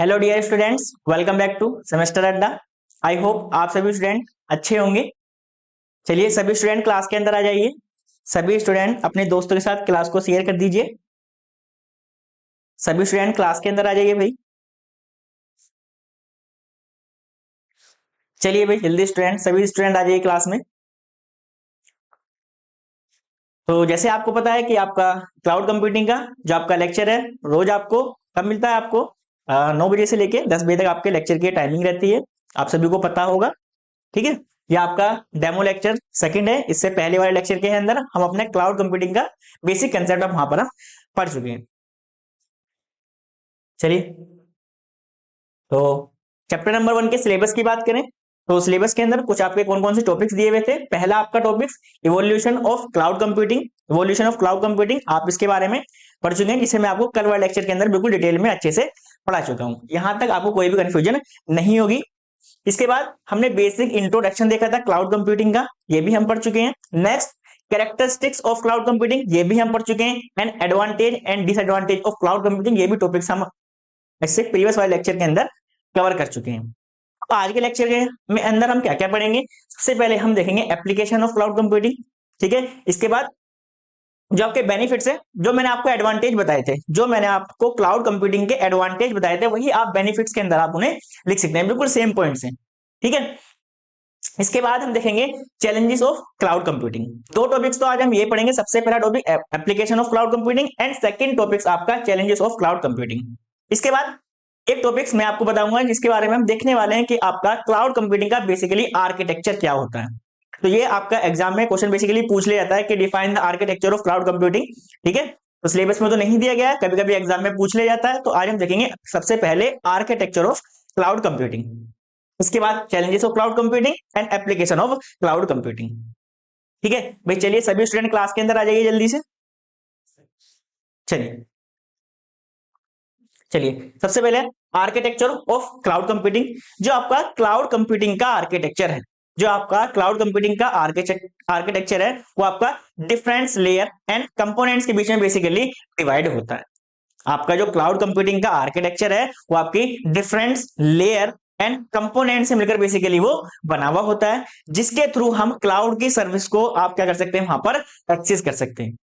Hello dear students, welcome back to semester Adda. I hope आप सभी student अच्छे होंगे। चलिए सभी स्टूडेंट क्लास के अंदर आ जाइए। सभी स्टूडेंट अपने दोस्तों के साथ क्लास को शेयर कर दीजिए। सभी स्टूडेंट क्लास के अंदर आ जाइए भाई। चलिए भाई जल्दी स्टूडेंट, सभी स्टूडेंट आ जाइए क्लास में। तो जैसे आपको पता है कि आपका क्लाउड कंप्यूटिंग का जो आपका लेक्चर है रोज आपको कब मिलता है, आपको 9 बजे से लेके 10 बजे तक आपके लेक्चर की टाइमिंग रहती है। आप सभी को पता होगा, ठीक है। ये आपका डेमो लेक्चर सेकंड है। इससे पहले वाले लेक्चर के अंदर हम अपने क्लाउड कंप्यूटिंग का बेसिक कंसेप्ट वहां पर हम पढ़ चुके हैं। चलिए, तो चैप्टर नंबर 1 के सिलेबस की बात करें तो सिलेबस के अंदर कुछ आपके कौन कौन से टॉपिक्स दिए हुए थे। पहला आपका topics evolution of cloud computing. Evolution of cloud computing आप इसके बारे में पढ़ चुके हैं, जिसे मैं आपको कल वाले लेक्चर के अंदर बिल्कुल डिटेल में अच्छे से पढ़ा चुका हूं। यहां तक आपको कोई भी कंफ्यूजन नहीं होगी। इसके बाद हमने बेसिक इंट्रोडक्शन देखा था क्लाउड कंप्यूटिंग का, ये भी हम पढ़ चुके हैं। Next, characteristics of cloud computing, ये भी हम पढ़ चुके हैं। And advantage and disadvantage of cloud computing, ये भी टॉपिक्स हम इससे प्रीवियस वाले लेक्चर के अंदर कवर कर चुके हैं। अब आज के लेक्चर के में अंदर हम क्या क्या पढ़ेंगे। सबसे पहले हम देखेंगे एप्लीकेशन ऑफ क्लाउड कंप्यूटिंग, ठीक है। इसके बाद जो आपके बेनिफिट्स है, जो मैंने आपको एडवांटेज बताए थे, जो मैंने आपको क्लाउड कंप्यूटिंग के एडवांटेज बताए थे, वही आप बेनिफिट्स के अंदर आप उन्हें लिख सकते हैं, बिल्कुल सेम पॉइंट्स हैं, ठीक है। इसके बाद हम देखेंगे चैलेंजेस ऑफ क्लाउड कंप्यूटिंग। दो टॉपिक्स तो आज हम ये पढ़ेंगे। सबसे पहला topic application of cloud computing and second topics आपका चैलेंजेस ऑफ क्लाउड कंप्यूटिंग। इसके बाद एक टॉपिक्स मैं आपको बताऊंगा जिसके बारे में हम देखने वाले हैं कि आपका क्लाउड कंप्यूटिंग का बेसिकली आर्किटेक्चर क्या होता है। तो ये आपका एग्जाम में क्वेश्चन बेसिकली पूछ लिया जाता है कि define the architecture of cloud computing, ठीक है। तो सिलेबस में तो नहीं दिया गया है, कभी कभी एग्जाम में पूछ लिया जाता है। तो आज हम देखेंगे सबसे पहले आर्किटेक्चर ऑफ क्लाउड कंप्यूटिंग, इसके बाद challenges of cloud computing and application of cloud computing, ठीक है भाई। चलिए सभी स्टूडेंट क्लास के अंदर आ जाइए जल्दी से। चलिए चलिए सबसे पहले आर्किटेक्चर ऑफ क्लाउड कंप्यूटिंग। जो आपका क्लाउड कंप्यूटिंग का आर्किटेक्चर है, जो आपका क्लाउड कंप्यूटिंग का आर्किटेक्चर है, वो आपका डिफरेंट लेयर एंड कंपोनेंट्स के बीच में बेसिकली डिवाइड होता है। आपका जो क्लाउड कंप्यूटिंग का आर्किटेक्चर है वो आपकी डिफरेंट लेयर एंड कंपोनेंट से मिलकर बेसिकली वो बना हुआ होता है, जिसके थ्रू हम क्लाउड की सर्विस को आप क्या कर सकते हैं, वहां पर एक्सेस कर सकते हैं,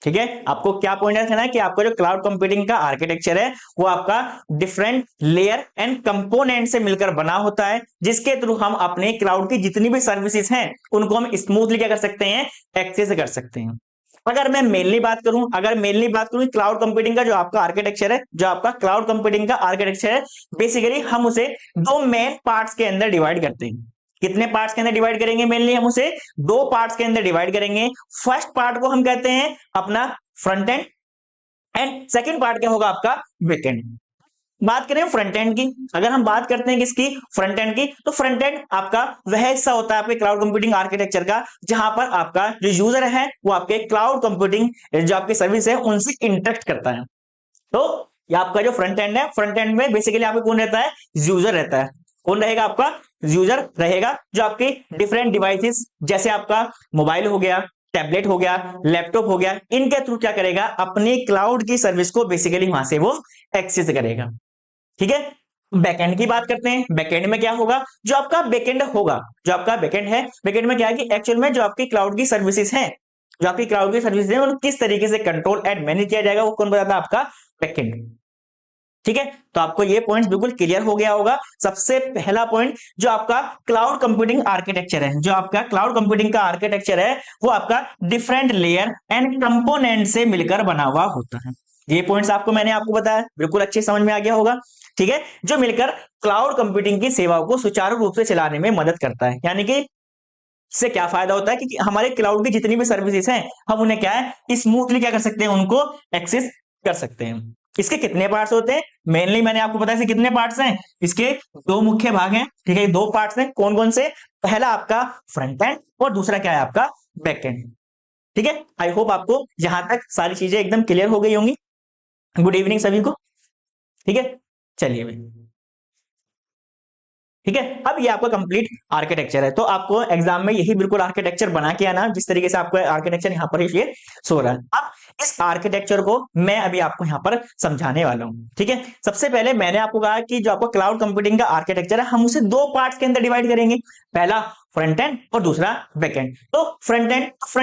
ठीक है। आपको क्या पॉइंट रखना है कि आपका जो क्लाउड कंप्यूटिंग का आर्किटेक्चर है वो आपका डिफरेंट लेयर एंड कंपोनेंट से मिलकर बना होता है, जिसके थ्रू हम अपने क्लाउड की जितनी भी सर्विसेज हैं उनको हम स्मूथली क्या कर सकते हैं, एक्सेस कर सकते हैं। अगर मेनली बात करूं क्लाउड कंप्यूटिंग का जो आपका आर्किटेक्चर है, जो आपका क्लाउड कंप्यूटिंग का आर्किटेक्चर है, बेसिकली हम उसे दो मेन पार्ट्स के अंदर डिवाइड करते हैं। कितने पार्ट्स के अंदर डिवाइड करेंगे, मेनली हम उसे दो पार्ट्स के अंदर डिवाइड करेंगे। फर्स्ट पार्ट को हम कहते हैं अपना front end, and second part क्या होगा आपका बैक एंड। बात करें फ्रंट एंड की, अगर हम बात करते हैं किसकी, फ्रंट एंड की, तो फ्रंट एंड आपका वह हिस्सा होता है आपके क्लाउड कंप्यूटिंग आर्किटेक्चर का जहां पर आपका जो यूजर है वो आपके क्लाउड कंप्यूटिंग जो आपकी सर्विस है उनसे इंटरेक्ट करता है। तो ये आपका जो फ्रंट एंड है, फ्रंट एंड में बेसिकली आपको कौन रहता है, यूजर रहता है। कौन रहेगा, आपका यूजर रहेगा, जो आपके डिफरेंट डिवाइसेस जैसे आपका मोबाइल हो गया, टैबलेट हो गया, लैपटॉप हो गया, इनके थ्रू क्या करेगा, अपनी क्लाउड की सर्विस को बेसिकली वहां से वो एक्सेस करेगा, ठीक है। बैकएंड की बात करते हैं। बैकएंड में क्या होगा, जो आपका बैकएंड होगा, जो आपका बैकएंड है, बैकएंड में क्या है कि एक्चुअल में जो आपकी क्लाउड की सर्विसेज हैं, जो आपकी क्लाउड की सर्विसेज हैं, उनको किस तरीके से कंट्रोल एंड मैनेज किया जाएगा, वो कौन बताता है, आपका बैकएंड, ठीक है। तो आपको ये पॉइंट बिल्कुल क्लियर हो गया होगा। सबसे पहला पॉइंट जो आपका क्लाउड कंप्यूटिंग आर्किटेक्चर है, जो आपका क्लाउड कंप्यूटिंग का आर्किटेक्चर है वो आपका डिफरेंट लेयर एंड कंपोनेंट से मिलकर बना हुआ होता है। ये पॉइंट्स मैंने आपको बताया, बिल्कुल अच्छे समझ में आ गया होगा, ठीक है। जो मिलकर क्लाउड कंप्यूटिंग की सेवाओं को सुचारू रूप से चलाने में मदद करता है। यानी कि इससे क्या फायदा होता है कि हमारे क्लाउड की जितनी भी सर्विसेज हैं हम उन्हें क्या है, स्मूथली क्या कर सकते हैं, उनको एक्सेस कर सकते हैं। इसके कितने पार्ट्स होते हैं, मेनली मैंने आपको बताया कितने पार्ट्स हैं, इसके दो मुख्य भाग हैं, ठीक है। दो पार्ट्स हैं, कौन कौन से, पहला आपका फ्रंट एंड और दूसरा क्या है आपका बैक एंड, ठीक है। आई होप आपको यहां तक सारी चीजें एकदम क्लियर हो गई होंगी। गुड इवनिंग सभी को, ठीक है। चलिए भाई, ठीक है। अब ये आपका कंप्लीट आर्किटेक्चर है, तो आपको एग्जाम में यही बिल्कुल आर्किटेक्चर बना के आना जिस तरीके से आपको आर्किटेक्चर यहाँ पर ये सो रहा है। अब इस आर्किटेक्चर को मैं अभी आपको यहाँ पर समझाने वाला हूँ, ठीक है। सबसे पहले मैंने आपको कहा कि जो आपको क्लाउड कंप्यूटिंग का आर्किटेक्चर है हम उसे दो पार्ट्स के अंदर डिवाइड करेंगे, पहला फ्रंट एंड और दूसरा बैक एंड। तो फ्रंट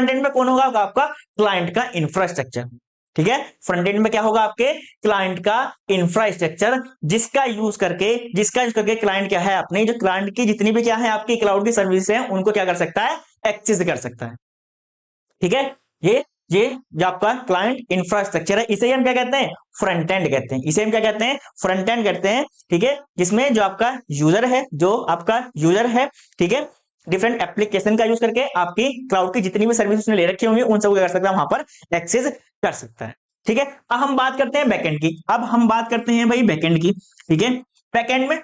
एंड में कौन होगा? आपका क्लाइंट का इंफ्रास्ट्रक्चर, ठीक है। फ्रंट एंड में क्या होगा? आपके क्लाइंट का इंफ्रास्ट्रक्चर, जिसका यूज करके क्लाइंट क्या है, अपनी जो क्लाइंट की जितनी भी क्या है आपकी क्लाउड की सर्विस है उनको क्या कर सकता है? एक्सेस कर सकता है, ठीक है। ये जो आपका क्लाइंट इंफ्रास्ट्रक्चर है इसे हम क्या कहते हैं? फ्रंट एंड कहते हैं। इसे हम क्या कहते हैं? फ्रंट एंड कहते हैं, ठीक है। जिसमें जो आपका यूजर है, ठीक है, डिफरेंट एप्लीकेशन का यूज करके आपकी क्लाउड की जितनी भी सर्विस उसने ले रखी होंगी उन सबको क्या कर सकता है? वहां पर एक्सेस कर सकता है, ठीक है। अब हम बात करते हैं बैकएंड की। अब हम बात करते हैं भाई बैकएंड की, ठीक है। बैकएंड में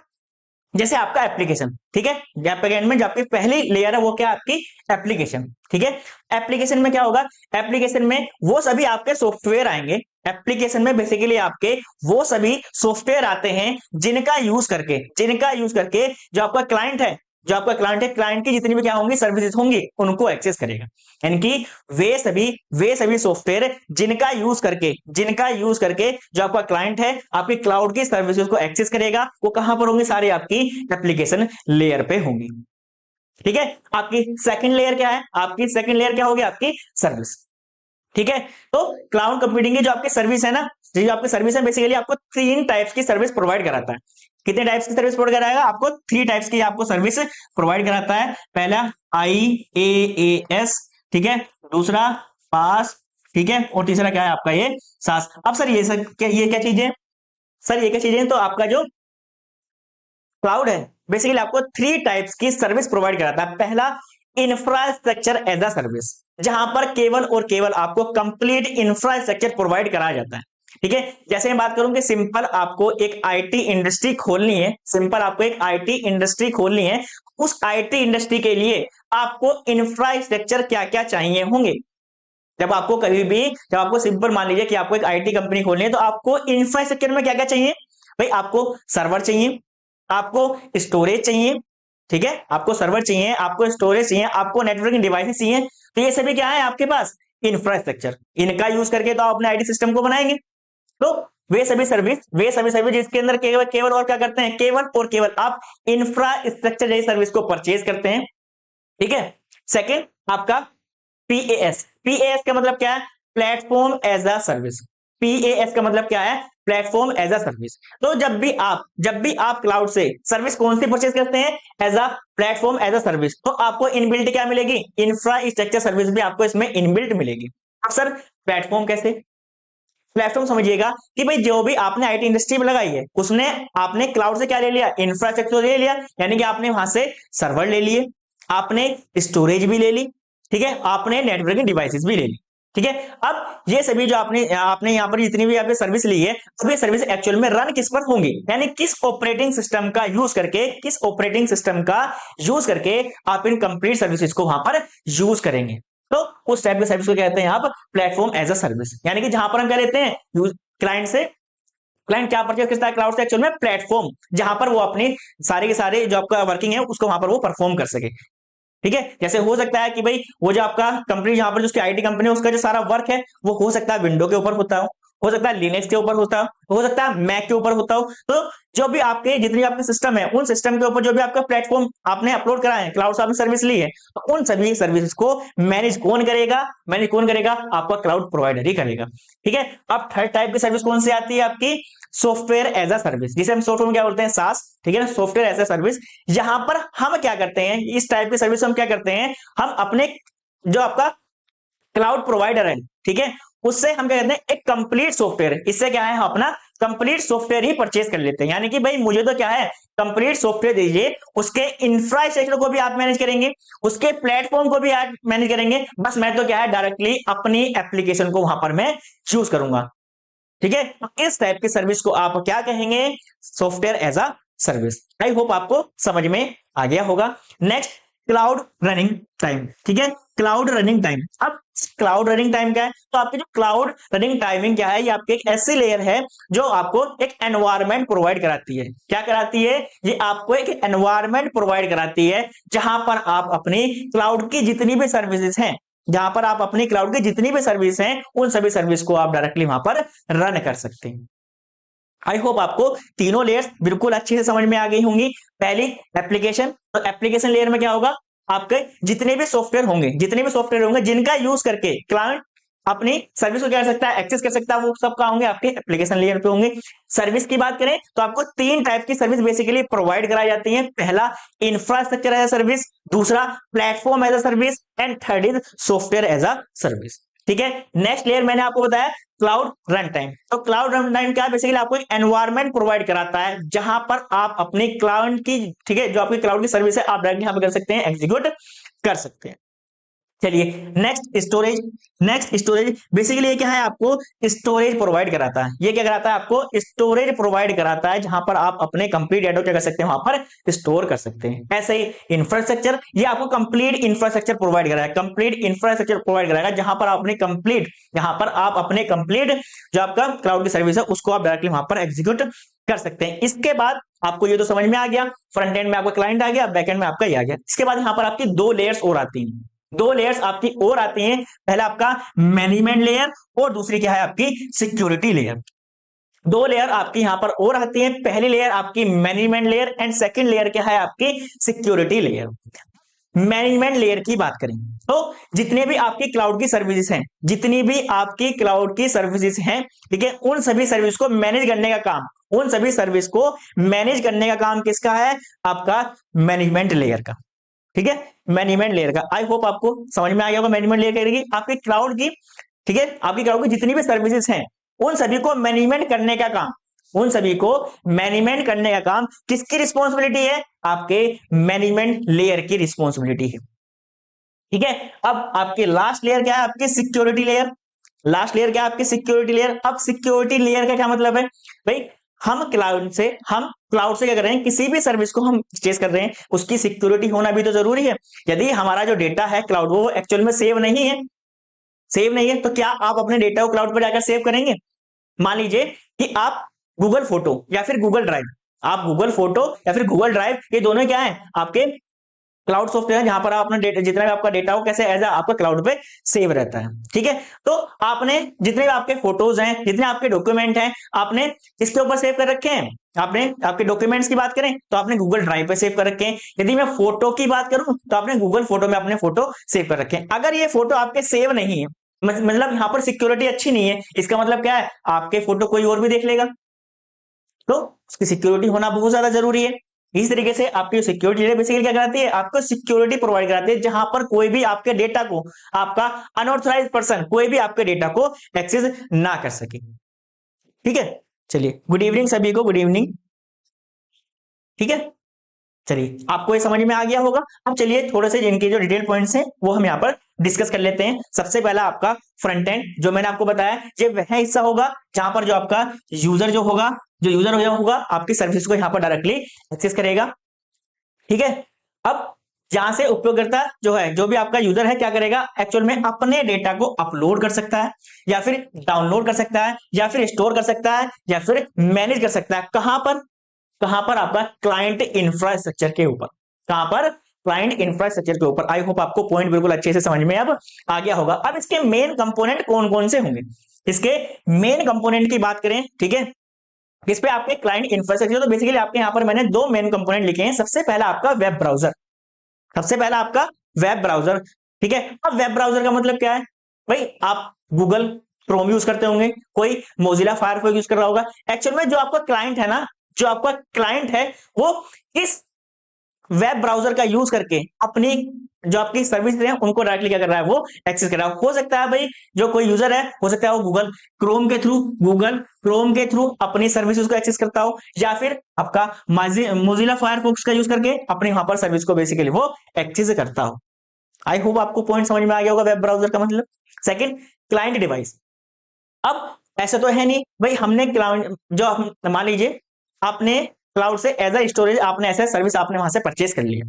जैसे आपका एप्लीकेशन, ठीक है, बैकएंड में जो आपकी पहली लेयर है वो क्या? आपकी एप्लीकेशन, ठीक है। एप्लीकेशन में क्या होगा? एप्लीकेशन में वो सभी आपके सॉफ्टवेयर आएंगे। एप्लीकेशन में बेसिकली आपके वो सभी सॉफ्टवेयर आते हैं जिनका यूज करके जो आपका क्लाइंट है क्लाइंट की जितनी भी क्या होंगी सर्विसेज होंगी उनको एक्सेस करेगा। यानी कि वे सभी सॉफ्टवेयर जिनका यूज करके जो आपका क्लाइंट है आपकी क्लाउड की सर्विसेज को एक्सेस करेगा, वो कहां पर होंगे? सारे आपकी एप्लीकेशन लेयर पे होंगी, ठीक है। आपकी सेकंड लेयर क्या है? आपकी सेकंड लेयर क्या होगी? आपकी सर्विस, ठीक है। तो क्लाउड कंप्यूटिंग की जो आपकी सर्विस है ना, जो आपकी सर्विस है बेसिकली आपको 3 टाइप्स की सर्विस प्रोवाइड कराता है। कितने टाइप्स की सर्विस प्रोवाइड कराएगा? आपको 3 टाइप्स की आपको सर्विस प्रोवाइड कराता है। पहला IaaS, ठीक है, दूसरा पास, ठीक है, और तीसरा क्या है आपका ये सास। अब सर ये क्या चीजें? सर ये क्या चीजें? तो आपका जो क्लाउड है बेसिकली आपको 3 टाइप्स की सर्विस प्रोवाइड कराता है। पहला इंफ्रास्ट्रक्चर एज अ सर्विस, जहां पर केवल और केवल आपको कंप्लीट इंफ्रास्ट्रक्चर प्रोवाइड कराया जाता है, ठीक है। जैसे मैं बात करूं कि सिंपल आपको एक आईटी इंडस्ट्री खोलनी है, उस आईटी इंडस्ट्री के लिए आपको इंफ्रास्ट्रक्चर क्या क्या चाहिए होंगे? जब आपको सिंपल मान लीजिए कि आपको एक आईटी कंपनी खोलनी है तो आपको इंफ्रास्ट्रक्चर में क्या क्या चाहिए भाई? आपको सर्वर चाहिए, आपको स्टोरेज चाहिए, ठीक है, आपको सर्वर चाहिए, आपको स्टोरेज चाहिए, आपको नेटवर्किंग डिवाइसेस चाहिए। तो ये सभी क्या है आपके पास? इंफ्रास्ट्रक्चर। इनका यूज करके तो आप अपने आईटी सिस्टम को बनाएंगे। तो वे सभी सर्विस जिसके अंदर केवल और क्या करते हैं? केवल और केवल आप इंफ्रास्ट्रक्चर जैसी सर्विस को परचेज करते हैं, ठीक है। सेकंड आपका पीएएस का मतलब क्या है? Platform as a service. PaaS का मतलब क्या है? Platform as a service. तो जब भी आप क्लाउड से सर्विस कौन सी परचेज करते हैं? As a platform as a service, तो आपको इनबिल्ट क्या मिलेगी? इंफ्रास्ट्रक्चर सर्विस भी आपको इसमें इनबिल्ट मिलेगी। अब सर प्लेटफॉर्म कैसे? प्लेटफॉर्म समझिएगा कि भाई जो भी आपने आईटी इंडस्ट्री में लगाई है उसने आपने क्लाउड से क्या ले लिया? इंफ्रास्ट्रक्चर ले लिया, यानी कि आपने वहां से सर्वर ले लिए, आपने स्टोरेज भी ले ली, ठीक है, आपने नेटवर्किंग डिवाइसेस भी ले ली, ठीक है। अब ये सभी जो आपने यहाँ पर जितनी भी आपने सर्विस ली है, अब ये सर्विस एक्चुअल में रन किस पर होंगी? यानी किस ऑपरेटिंग सिस्टम का यूज करके आप इन कंप्लीट सर्विसेज को वहां पर यूज करेंगे। तो उस टाइप के सर्विस को कहते हैं यहाँ पर प्लेटफॉर्म एज अ सर्विस। यानी कि जहां पर हम क्या लेते हैं क्लाइंट क्या परचेज करता है क्लाउड से? एक्चुअल में प्लेटफॉर्म, जहां पर वो अपनी सारे के सारे जो आपका वर्किंग है उसको वहां पर वो परफॉर्म कर सके, ठीक है। जैसे हो सकता है कि भाई वो जो आपका कंपनी जहां पर उसकी आईटी कंपनी है उसका जो सारा वर्क है वो हो सकता है विंडो के ऊपर होता हो सकता है लिनक्स के ऊपर होता हो सकता है मैक के ऊपर होता हो। तो जो भी आपके जितनी आपके सिस्टम है उन सिस्टम के ऊपर जो भी आपका प्लेटफॉर्म आपने अपलोड करा है, क्लाउड से आपने सर्विस ली है, तो उन सभी सर्विस को मैनेज कौन करेगा? आपका क्लाउड प्रोवाइडर ही करेगा, ठीक है। अब थर्ड टाइप की सर्विस कौन सी आती है? आपकी सॉफ्टवेयर एज अ सर्विस, जिसे हम सॉफ्टवेयर में क्या बोलते हैं? सास, ठीक है ना, सॉफ्टवेयर एज अ सर्विस। यहां पर हम क्या करते हैं? इस टाइप की सर्विस हम क्या करते हैं? हम अपने जो आपका क्लाउड प्रोवाइडर है, ठीक है, उससे हम क्या कहते हैं? एक कंप्लीट सॉफ्टवेयर, इससे क्या है? हम अपना कंप्लीट सॉफ्टवेयर ही परचेज कर लेते हैं। यानी कि भाई मुझे तो क्या है? कंप्लीट सॉफ्टवेयर दीजिए, उसके इंफ्रास्ट्रक्चर को भी आप मैनेज करेंगे, उसके प्लेटफॉर्म को भी आप मैनेज करेंगे, बस मैं तो क्या है डायरेक्टली अपनी एप्लीकेशन को वहां पर मैं यूज करूंगा, ठीक है। इस टाइप की सर्विस को आप क्या कहेंगे? Software as a service. I hope आपको समझ में आ गया होगा। नेक्स्ट क्लाउड रनिंग टाइम, ठीक है, क्लाउड रनिंग टाइम। अब क्लाउड रनिंग टाइम क्या है, तो आपकी जो क्लाउड रनिंग टाइमिंग क्या है, ये आपकी एक ऐसी लेयर है जो आपको एक एनवायरनमेंट प्रोवाइड कराती है। क्या कराती है, ये आपको एक एनवायरनमेंट प्रोवाइड कराती है जहां पर आप अपनी क्लाउड की जितनी भी सर्विसेज हैं, जहां पर आप अपनी क्लाउड की जितनी भी सर्विस हैं, उन सभी सर्विस को आप डायरेक्टली वहां पर रन कर सकते हैं। आई होप आपको तीनों लेयर्स बिल्कुल अच्छे से समझ में आ गई होंगी। पहली एप्लीकेशन, तो एप्लीकेशन लेयर में क्या होगा, आपके जितने भी सॉफ्टवेयर होंगे जिनका यूज करके क्लाइंट अपनी सर्विस को क्या कर सकता है, एक्सेस कर सकता है, वो सब कहां होंगे, आपके एप्लीकेशन लेयर पे होंगे। सर्विस की बात करें तो आपको तीन टाइप की सर्विस बेसिकली प्रोवाइड कराई जाती है। पहला इंफ्रास्ट्रक्चर एज अ सर्विस, दूसरा platform as a service, and third is software as a service, ठीक है। नेक्स्ट लेयर मैंने आपको बताया क्लाउड रन टाइम। तो क्लाउड रन टाइम क्या है, बेसिकली आपको एक एनवायरनमेंट प्रोवाइड कराता है जहां पर आप अपने क्लाउड की, ठीक है, जो आपकी क्लाउड की सर्विस है, आप डायरेक्टली यहां पे कर सकते हैं, एग्जीक्यूट कर सकते हैं। चलिए नेक्स्ट स्टोरेज बेसिकली ये क्या है, आपको स्टोरेज प्रोवाइड कराता है। ये क्या कराता है, आपको स्टोरेज प्रोवाइड कराता है जहां पर आप अपने कंप्लीट डेटा क्या कर सकते हैं, वहां पर स्टोर कर सकते हैं। ऐसे ही इंफ्रास्ट्रक्चर, ये आपको कंप्लीट इंफ्रास्ट्रक्चर प्रोवाइड कराएगा, कंप्लीट इंफ्रास्ट्रक्चर प्रोवाइड कराएगा जहां पर आपने कंप्लीट, यहां पर आप अपने कंप्लीट जो आपका क्लाउड की सर्विस है उसको आप डायरेक्टली वहां पर एग्जीक्यूट कर सकते हैं। इसके बाद आपको ये तो समझ में आ गया, फ्रंट एंड में आपका क्लाइंट आ गया, बैक एंड में आपका ये आ गया। इसके बाद यहां पर आपकी दो लेयर्स और आती हैं, दो लेयर्स आपकी और आती हैं। पहला आपका मैनेजमेंट लेयर और दूसरी क्या है, आपकी सिक्योरिटी लेयर। दो लेयर आपकी यहां पर और आती है, पहली लेयर आपकी management layer and second layer क्या है, आपकी सिक्योरिटी लेयर। मैनेजमेंट लेयर की बात करें तो जितने भी आपकी क्लाउड की सर्विसेज हैं, जितनी भी आपकी क्लाउड की सर्विसेज हैं, ठीक है, उन सभी सर्विस को मैनेज करने का काम, उन सभी सर्विस को मैनेज करने का काम किसका है, आपका मैनेजमेंट लेयर का, ठीक है, मैनेजमेंट लेयर का। आई होप आपको समझ में आ गया होगा मैनेजमेंट लेयर करेगी आपकी क्लाउड की, ठीक है, आपकी क्लाउड की जितनी भी सर्विसेज हैं उन सभी को मैनेजमेंट करने का काम, उन सभी को मैनेजमेंट करने का काम किसकी रिस्पॉन्सिबिलिटी है, आपके मैनेजमेंट लेयर की रिस्पॉन्सिबिलिटी है, ठीक है। अब आपके लास्ट लेयर क्या है, आपकी सिक्योरिटी लेयर। लास्ट लेयर क्या है, आपकी सिक्योरिटी लेयर। अब सिक्योरिटी लेयर का क्या मतलब है भाई, हम क्लाउड से क्या कर रहे हैं, किसी भी सर्विस को हम परचेज कर रहे हैं, उसकी सिक्योरिटी होना भी तो जरूरी है। यदि हमारा जो डेटा है क्लाउड, वो एक्चुअल में सेव नहीं है, तो क्या आप अपने डेटा को क्लाउड पर जाकर सेव करेंगे। मान लीजिए कि आप गूगल फोटो या फिर गूगल ड्राइव, आप गूगल फोटो या फिर गूगल ड्राइव, ये दोनों क्या है, आपके क्लाउड सॉफ्टवेयर है जहां पर आप अपना डेटा, जितना भी आपका डेटा हो कैसे एज आपका क्लाउड पे सेव रहता है, ठीक है। तो आपने जितने भी आपके फोटोज हैं, जितने आपके डॉक्यूमेंट हैं, आपने इसके ऊपर सेव कर रखे हैं। आपने आपके डॉक्यूमेंट्स की बात करें तो आपने गूगल ड्राइव पे सेव कर रखे हैं। यदि मैं फोटो की बात करूं तो आपने गूगल फोटो में अपने फोटो सेव कर रखे हैं। अगर ये फोटो आपके सेव नहीं है, मतलब यहां पर सिक्योरिटी अच्छी नहीं है, इसका मतलब क्या है, आपके फोटो कोई और भी देख लेगा, तो उसकी सिक्योरिटी होना बहुत ज्यादा जरूरी है। इस तरीके से आपकी सिक्योरिटी बेसिकली क्या कराती है, आपको सिक्योरिटी प्रोवाइड कराती है जहां पर कोई भी आपके डेटा को, आपका अनऑथराइज्ड पर्सन कोई भी आपके डेटा को एक्सेस ना कर सके, ठीक है। चलिए गुड इवनिंग सभी को, गुड इवनिंग, ठीक है। चलिए आपको ये समझ में आ गया होगा। अब चलिए थोड़े से इनके जो डिटेल पॉइंट्स हैं वो हम यहाँ पर डिस्कस कर लेते हैं। सबसे पहला आपका फ्रंट एंड, जो मैंने आपको बताया, ये वह हिस्सा होगा जहां पर जो आपका यूजर जो होगा, जो यूजर होगा आपकी सर्विस को यहाँ पर डायरेक्टली एक्सेस करेगा, ठीक है। अब जहां से उपयोगकर्ता जो है, जो भी आपका यूजर है, क्या करेगा, एक्चुअल में अपने डेटा को अपलोड कर सकता है, या फिर डाउनलोड कर सकता है, या फिर स्टोर कर सकता है, या फिर मैनेज कर सकता है। कहां पर आपका क्लाइंट इंफ्रास्ट्रक्चर के ऊपर, कहां पर क्लाइंट इंफ्रास्ट्रक्चर के ऊपर। आई होप आपको पॉइंट बिल्कुल अच्छे से समझ में अब आ गया होगा। अब इसके मेन कंपोनेंट कौन कौन से होंगे, इसके मेन कंपोनेंट की बात करें, ठीक है, इस पे आपके क्लाइंट इंफ्रास्ट्रक्चर, तो बेसिकली आपके यहां पर मैंने दो मेन कंपोनेंट लिखे हैं। सबसे पहला आपका वेब ब्राउजर, सबसे पहला आपका वेब ब्राउजर, ठीक है। अब वेब ब्राउजर का मतलब क्या है भाई, आप गूगल क्रोम यूज करते होंगे, कोई मोजिला फायरफॉक्स यूज कर रहा होगा। एक्चुअल में जो आपका क्लाइंट है ना, जो आपका क्लाइंट है वो इस वेब ब्राउजर का यूज करके अपनी जो आपकी सर्विस है उनको डायरेक्टली क्या कर रहा है, वो एक्सेस कर रहा है। हो सकता है भाई जो कोई यूजर है, हो सकता है वो गूगल क्रोम के थ्रू अपनी सर्विसेज को एक्सेस करता हो, या फिर आपका मोजिला फायरफॉक्स का यूज करके अपनी वहां पर सर्विस को बेसिकली वो एक्सेस करता हो। आई होप आपको पॉइंट समझ में आ गया होगा वेब ब्राउजर का मतलब। Second, client device. अब ऐसा तो है नहीं भाई, हमने क्लाउड जो मान लीजिए आपने क्लाउड से एज अ स्टोरेज, आपने ऐसा सर्विस आपने वहां से परचेज कर लिया,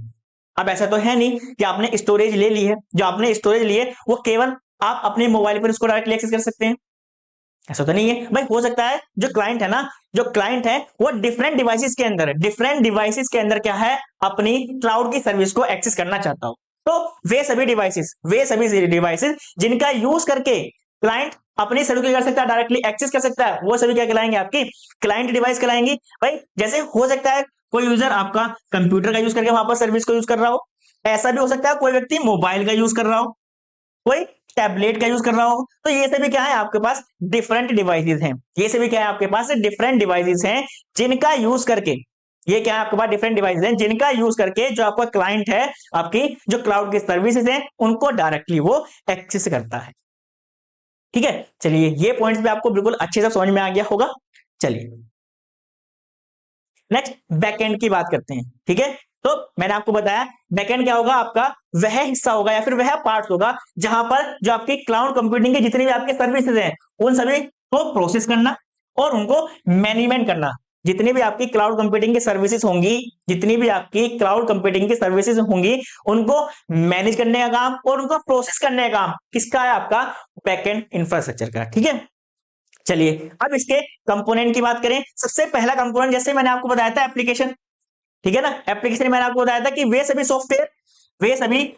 अब ऐसा तो है नहीं कि आपने स्टोरेज ले ली है, जो आपने स्टोरेज ली है वो केवल आप अपने मोबाइल पर उसको डायरेक्टली एक्सेस कर सकते हैं, ऐसा तो नहीं है भाई। हो सकता है जो क्लाइंट है ना, जो क्लाइंट है वो डिफरेंट डिवाइसेस के अंदर, डिफरेंट डिवाइसेस के अंदर क्या है, अपनी क्लाउड की सर्विस को एक्सेस करना चाहता हो। तो वे सभी डिवाइसेस जिनका यूज करके क्लाइंट अपनी सर्विस कर सकता है, डायरेक्टली एक्सेस कर सकता है, वो सभी क्या कहलाएंगे, आपकी क्लाइंट डिवाइस कहलाएंगी भाई। जैसे हो सकता है कोई यूजर आपका कंप्यूटर का यूज करके वहां पर सर्विस को यूज कर रहा हो, ऐसा भी हो सकता है कोई व्यक्ति मोबाइल का यूज कर रहा हो, कोई टैबलेट का यूज कर रहा हो। तो ये सभी क्या है आपके पास डिफरेंट डिवाइसेस हैं, ये सभी क्या है आपके पास डिफरेंट डिवाइसेस हैं जिनका यूज करके, ये क्या है आपके पास डिफरेंट डिवाइसेस हैं जिनका यूज करके जो आपका क्लाइंट है, आपकी जो क्लाउड की सर्विसेज हैं उनको डायरेक्टली वो एक्सेस करता है। ठीक है, चलिए ये पॉइंट्स भी आपको बिल्कुल अच्छे से समझ में आ गया होगा। चलिए नेक्स्ट बैकएंड की बात करते हैं। ठीक है, तो मैंने आपको बताया बैकएंड क्या होगा, आपका वह हिस्सा होगा या फिर वह पार्ट होगा जहां पर जो आपकी क्लाउड कंप्यूटिंग के जितनी भी आपके सर्विसेज हैं उन सभी को प्रोसेस करना और उनको मैनेजमेंट करना। जितनी भी आपकी क्लाउड कंप्यूटिंग की सर्विसेज होंगी, जितनी भी आपकी क्लाउड कंप्यूटिंग की सर्विसेज होंगी, उनको मैनेज करने का काम और उनको प्रोसेस करने का काम किसका है, आपका बैकएंड इंफ्रास्ट्रक्चर का। ठीक है, चलिए अब इसके कंपोनेंट की बात करें। सबसे पहला कंपोनेंट जैसे मैंने आपको बताया था एप्लीकेशन, ठीक है ना, एप्लीकेशन मैंने आपको बताया था कि वे सभी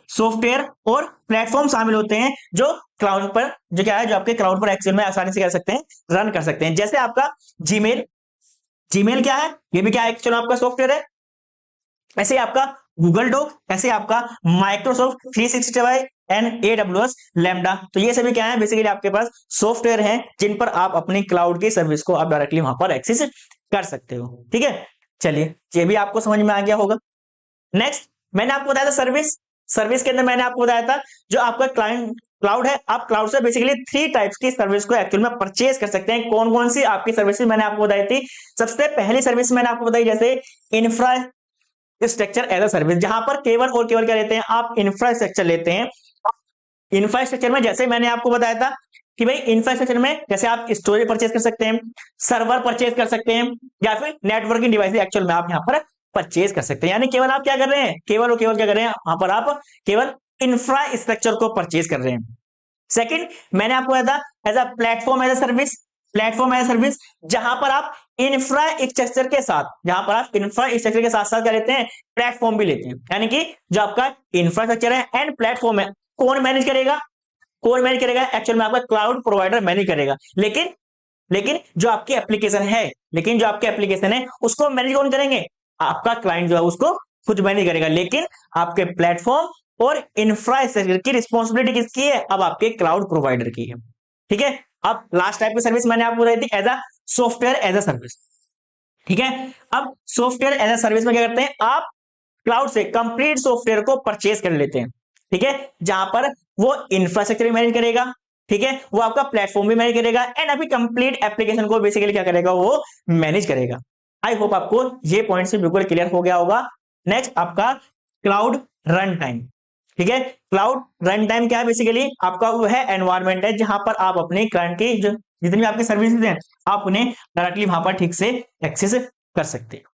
सॉफ्टवेयर और प्लेटफॉर्म शामिल होते हैं जो क्लाउड पर, जो क्या है, जो आपके क्लाउड पर एक्सेल में आसानी से कर सकते हैं, रन कर सकते हैं। जैसे आपका जीमेल, जीमेल क्या है, ये भी क्या है, एक्चुअली आपका सॉफ्टवेयर है। ऐसे आपका गूगल डॉक, ऐसे आपका माइक्रोसॉफ्ट 365 एंड AWS लैम्डा, तो ये सभी क्या है, बेसिकली आपके पास सॉफ्टवेयर हैं जिन पर आप अपनी क्लाउड की सर्विस को आप डायरेक्टली वहां पर एक्सेस कर सकते हो। ठीक है, चलिए ये भी आपको समझ में आ गया होगा। नेक्स्ट मैंने आपको बताया था सर्विस, सर्विस के अंदर मैंने आपको बताया था जो आपका क्लाइंट क्लाउड है, आप क्लाउड से बेसिकली 3 टाइप्स की सर्विस को एक्चुअल में परचेज कर सकते हैं। कौन कौन सी आपकी सर्विसेज मैंने आपको बताई थी। सबसे पहली सर्विस मैंने आपको बताई जैसे इंफ्रास्ट्रक्चर एज अ सर्विस, जहां पर केवल और केवल क्या लेते हैं, आप इंफ्रास्ट्रक्चर लेते हैं। इंफ्रास्ट्रक्चर में जैसे मैंने आपको बताया था कि भाई इंफ्रास्ट्रक्चर में जैसे आप स्टोरेज परचेज कर सकते हैं, सर्वर परचेज कर सकते हैं, या फिर नेटवर्किंग डिवाइस एक्चुअल में आप यहाँ पर परचेज कर सकते हैं। यानी केवल आप क्या कर रहे हैं, केवल और केवल क्या कर रहे हैं, वहां पर आप केवल इंफ्रास्ट्रक्चर को परचेज कर रहे हैं। सेकंड मैंने आपको बताया था as a platform as a service, platform as a service, जहां पर आप इंफ्रास्ट्रक्चर के साथ, जहां पर आप इंफ्रास्ट्रक्चर के साथ साथ क्या लेते हैं, प्लेटफॉर्म भी लेते हैं। यानी कि जो आपका इंफ्रास्ट्रक्चर है एंड प्लेटफॉर्म है, कौन मैनेज करेगा, कौन मैनेज करेगा, एक्चुअल में आपका क्लाउड प्रोवाइडर मैनेज करेगा। लेकिन लेकिन जो आपकी एप्लीकेशन है, लेकिन जो आपकी एप्लीकेशन है उसको मैनेज कौन करेंगे, आपका क्लाइंट जो है उसको खुद मैनेज करेगा। लेकिन आपके प्लेटफॉर्म और इंफ्रास्ट्रक्चर की रिस्पॉन्सिबिलिटी किसकी है, अब आपके क्लाउड प्रोवाइडर की है। ठीक है, अब लास्ट टाइप की सर्विस मैंने आपको बताई थी as a software as a service. ठीक है, अब सॉफ्टवेयर एज अ सर्विस में क्या करते हैं, आप क्लाउड से कंप्लीट सॉफ्टवेयर को परचेज कर लेते हैं। ठीक है, जहां पर वो इंफ्रास्ट्रक्चर भी मैनेज करेगा, ठीक है, वो आपका प्लेटफॉर्म भी मैनेज करेगा एंड अभी कंप्लीट एप्लीकेशन को बेसिकली क्या करेगा, वो मैनेज करेगा। आई होप आपको ये पॉइंट से बिल्कुल क्लियर हो गया होगा। नेक्स्ट आपका क्लाउड रन टाइम। ठीक है, क्लाउड रन टाइम क्या है, बेसिकली आपका वो है एनवायरमेंट है जहां पर आप अपने क्लाइंट की जो जितनी भी आपकी सर्विसेज हैं आप उन्हें डायरेक्टली वहां पर ठीक से एक्सेस कर सकते हो।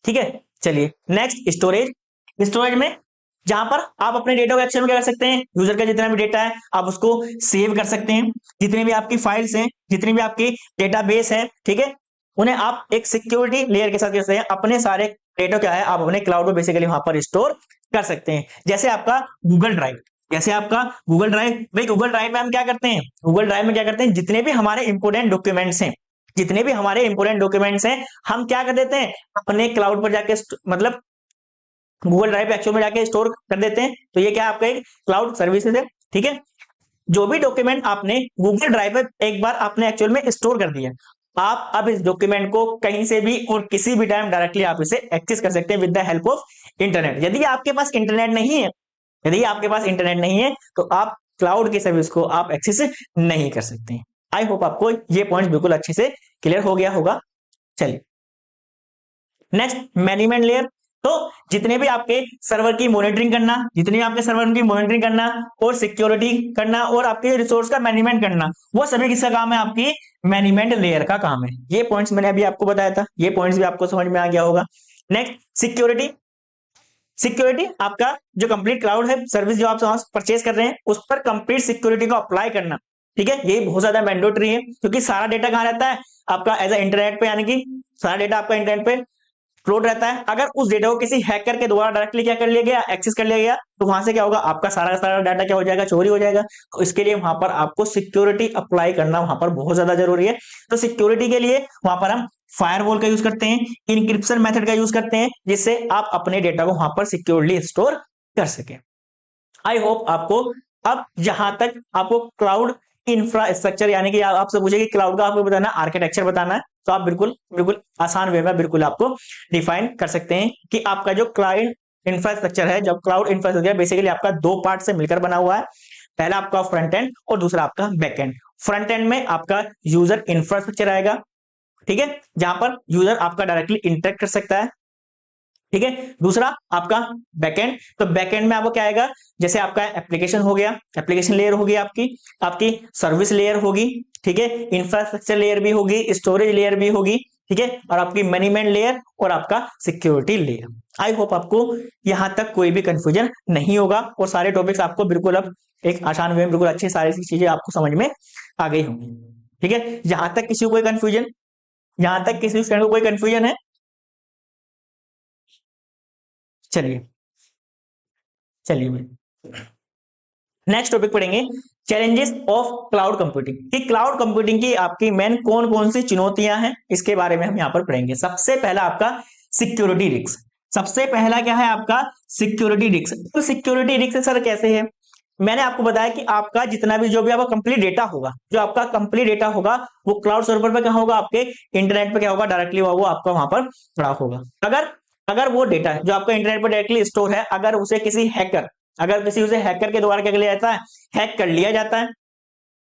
ठीक है, चलिए नेक्स्ट स्टोरेज। स्टोरेज में जहां पर आप अपने डेटा को एक्सेस में क्या कर सकते हैं, यूजर का जितना भी डेटा है आप उसको सेव कर सकते हैं, जितनी भी आपकी फाइल्स हैं, जितनी भी आपकी डेटाबेस है, ठीक है, उन्हें आप एक सिक्योरिटी लेयर के साथ कर सकते हैं। अपने सारे डेटा क्या है आप अपने क्लाउड में बेसिकली वहां पर स्टोर कर सकते हैं। जैसे आपका गूगल ड्राइव, जैसे आपका गूगल ड्राइव, भाई गूगल ड्राइव में हम क्या करते हैं, गूगल ड्राइव में क्या करते हैं, जितने भी हमारे इंपोर्टेंट डॉक्यूमेंट्स हैं, जितने भी हमारे इंपोर्टेंट डॉक्यूमेंट्स हैं हम क्या कर देते हैं, अपने क्लाउड पर जाके मतलब गूगल ड्राइव पे एक्चुअल में जाके स्टोर कर देते हैं। तो ये क्या आपका एक क्लाउड सर्विसेज है। ठीक है, जो भी डॉक्यूमेंट आपने गूगल ड्राइव पे एक बार आपने एक्चुअल में स्टोर कर दिया, आप अब इस डॉक्यूमेंट को कहीं से भी और किसी भी टाइम डायरेक्टली आप इसे एक्सेस कर सकते हैं with the help of internet. यदि आपके पास इंटरनेट नहीं है, यदि आपके पास इंटरनेट नहीं है तो आप क्लाउड की सर्विस को आप एक्सेस नहीं कर सकते। आई होप आपको ये पॉइंट बिल्कुल अच्छे से क्लियर हो गया होगा। चलिए नेक्स्ट मैनेजमेंट लेयर। तो जितने भी आपके सर्वर की मॉनिटरिंग करना, जितने भी आपके सर्वर की मॉनिटरिंग करना और सिक्योरिटी करना और आपके रिसोर्स का मैनेजमेंट करना, वो सभी किसका काम है, आपकी मैनेजमेंट लेयर का काम है। ये पॉइंट्स मैंने अभी आपको बताया था, ये पॉइंट्स भी आपको समझ में आ गया होगा। Next security. सिक्योरिटी आपका जो कंप्लीट क्लाउड है सर्विस जो आप परचेज कर रहे हैं उस पर कंप्लीट सिक्योरिटी को अप्लाई करना, ठीक है, ये बहुत ज्यादा मैंडेटरी है क्योंकि सारा डेटा कहां रहता है आपका एज ए इंटरनेट पे, यानी कि सारा डेटा आपका इंटरनेट पे फ्लोट रहता है। अगर उस डेटा को किसी हैकर के द्वारा डायरेक्टली क्या कर लिया गया, एक्सेस कर लिया गया, तो वहां से क्या होगा, आपका सारा का सारा डाटा क्या हो जाएगा, चोरी हो जाएगा। तो इसके लिए वहां पर आपको सिक्योरिटी अप्लाई करना वहां पर बहुत ज्यादा जरूरी है। तो सिक्योरिटी के लिए वहां पर हम फायरवॉल का यूज करते हैं, इनक्रिप्शन मेथड का यूज करते हैं, जिससे आप अपने डेटा को वहां पर सिक्योरली स्टोर कर सके। आई होप आपको अब जहां तक आपको क्लाउड इंफ्रास्ट्रक्चर यानी कि आपसे पूछे कि क्लाउड का आपको बताना आर्किटेक्चर बताना है, तो आप बिल्कुल बिल्कुल आसान वे में बिल्कुल आपको डिफाइन कर सकते हैं कि आपका जो क्लाउड इंफ्रास्ट्रक्चर है, जब क्लाउड इंफ्रास्ट्रक्चर बेसिकली आपका दो पार्ट से मिलकर बना हुआ है। पहला आपका फ्रंट एंड और दूसरा आपका बैक एंड। फ्रंट एंड में आपका यूजर इंफ्रास्ट्रक्चर आएगा, ठीक है, जहां पर यूजर आपका डायरेक्टली इंटरेक्ट कर सकता है, ठीक है। दूसरा आपका बैकएंड, तो बैकएंड में आपको क्या आएगा, जैसे आपका एप्लीकेशन हो गया, एप्लीकेशन लेयर होगी आपकी, आपकी सर्विस लेयर होगी, ठीक है, इंफ्रास्ट्रक्चर लेयर भी होगी, स्टोरेज लेयर भी होगी, ठीक है, और आपकी मैनेजमेंट लेयर और आपका सिक्योरिटी लेयर। आई होप आपको यहां तक कोई भी कंफ्यूजन नहीं होगा और सारे टॉपिक्स आपको बिल्कुल अब एक आसान वे में बिल्कुल अच्छी सारी चीजें आपको समझ में आ गई होंगी, ठीक है। यहां तक किसी को कोई कंफ्यूजन, यहां तक किसी स्टूडेंट को कोई कंफ्यूजन है? चलिए चलिए नेक्स्ट टॉपिक पढ़ेंगे, चैलेंजेस ऑफ क्लाउड कंप्यूटिंग, कि क्लाउड कंप्यूटिंग की आपकी मेन कौन कौन सी चुनौतियां हैं, इसके बारे में हम यहां पर पढ़ेंगे। सबसे पहला आपका सिक्योरिटी रिस्क, सबसे पहला क्या है आपका सिक्योरिटी रिस्क। तो सिक्योरिटी रिस्क सर कैसे है, मैंने आपको बताया कि आपका जितना भी जो भी आपका कंप्लीट डेटा होगा, जो आपका कंप्लीट डेटा होगा वो क्लाउड सर्वर पे कहां होगा, आपके इंटरनेट पे क्या होगा, डायरेक्टली वो आपका वहां पर पड़ा होगा। अगर अगर वो डेटा जो आपका इंटरनेट पर डायरेक्टली स्टोर है, अगर उसे किसी हैकर, अगर किसी उसे हैकर के द्वारा क्या कर लिया जाता है, हैक कर लिया जाता है,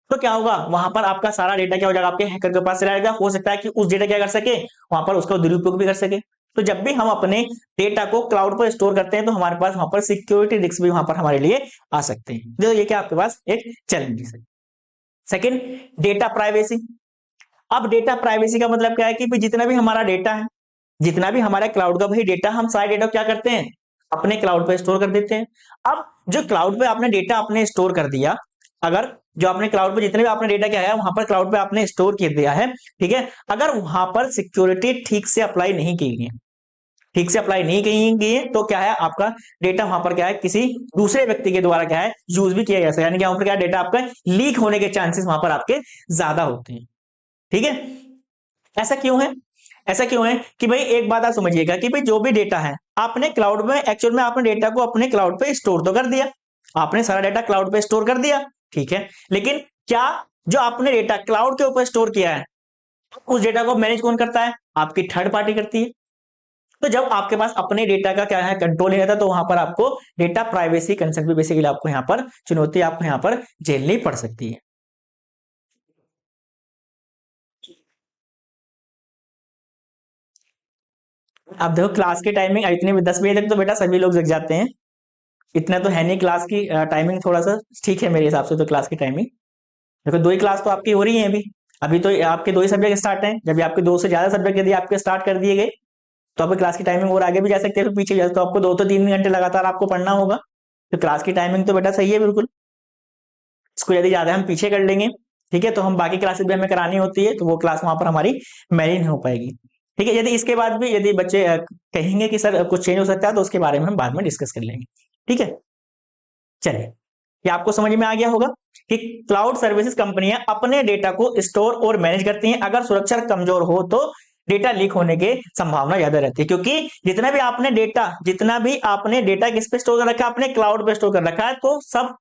तो क्या होगा, वहां पर आपका सारा डेटा क्या हो जाएगा, आपके हैकर के पास चला जाएगा। हो सकता है कि उस डेटा क्या कर सके, वहां पर उसका दुरुपयोग भी कर सके। तो जब भी हम अपने डेटा को क्लाउड पर स्टोर करते हैं तो हमारे पास वहां पर सिक्योरिटी रिस्क भी वहां पर हमारे लिए आ सकते हैं। तो ये क्या आपके पास एक चैलेंज है। Second, data privacy. अब डेटा प्राइवेसी का मतलब क्या है कि जितना भी हमारा डेटा है, जितना भी हमारा क्लाउड का भाई डेटा, हम सारे डेटा क्या करते हैं, अपने क्लाउड पे स्टोर कर देते हैं। अब जो क्लाउड पे आपने डेटा अपने स्टोर कर दिया, अगर जो आपने क्लाउड पे जितने भी आपने डेटा क्या है वहां पर क्लाउड पे आपने स्टोर कर दिया है, ठीक है, अगर वहां पर सिक्योरिटी ठीक से अप्लाई नहीं की गई है, ठीक से अप्लाई नहीं की गई है, तो क्या है आपका डेटा वहां पर क्या है किसी दूसरे व्यक्ति के द्वारा क्या है यूज भी किया जा सकता है, यानी कि वहां पर क्या डेटा आपका लीक होने के चांसेस वहां पर आपके ज्यादा होते हैं, ठीक है। ऐसा क्यों है, ऐसा क्यों है कि भाई एक बात आप समझिएगा कि भाई जो भी डेटा है आपने क्लाउड में, एक्चुअल में आपने डेटा को अपने क्लाउड पे स्टोर तो कर दिया, आपने सारा डेटा क्लाउड पे स्टोर कर दिया, ठीक है, लेकिन क्या जो आपने डेटा क्लाउड के ऊपर स्टोर किया है उस डेटा को मैनेज कौन करता है, आपकी थर्ड पार्टी करती है। तो जब आपके पास अपने डेटा का क्या है कंट्रोल नहीं रहता, तो वहां पर आपको डेटा प्राइवेसी कंसर्न भी बेसिकली आपको यहां पर चुनौती आपको यहां पर झेलनी पड़ सकती है। अब देखो क्लास की टाइमिंग इतने में 10 बजे तक तो बेटा सभी लोग जग जाते हैं, इतना तो है नहीं क्लास की टाइमिंग, थोड़ा सा ठीक है मेरे हिसाब से तो क्लास की टाइमिंग। देखो दो ही क्लास तो आपकी हो रही है अभी, अभी तो आपके दो ही सब्जेक्ट स्टार्ट हैं, जब आपके दो से ज्यादा सब्जेक्ट यदि आपके स्टार्ट कर दिए गए तो आपकी क्लास की टाइमिंग और आगे भी जा सकते हैं, फिर पीछे जा सकते, तो आपको 2 तो 3 घंटे लगातार आपको पढ़ना होगा। तो क्लास की टाइमिंग तो बेटा सही है बिल्कुल, इसको यदि ज्यादा हम पीछे कर लेंगे, ठीक है, तो हम बाकी क्लासेस भी हमें करानी होती है, तो वो क्लास वहां पर हमारी मैनेज नहीं हो पाएगी, ठीक है। यदि इसके बाद भी यदि बच्चे कहेंगे कि सर कुछ चेंज हो सकता है तो उसके बारे में हम बाद में डिस्कस कर लेंगे, ठीक है। चलिए, ये आपको समझ में आ गया होगा कि क्लाउड सर्विसेज कंपनियां अपने डेटा को स्टोर और मैनेज करती हैं। अगर सुरक्षा कमजोर हो तो डेटा लीक होने की संभावना ज्यादा रहती है, क्योंकि जितना भी आपने डेटा किस पे स्टोर कर रखा है, अपने क्लाउड पे स्टोर कर रखा है, तो सब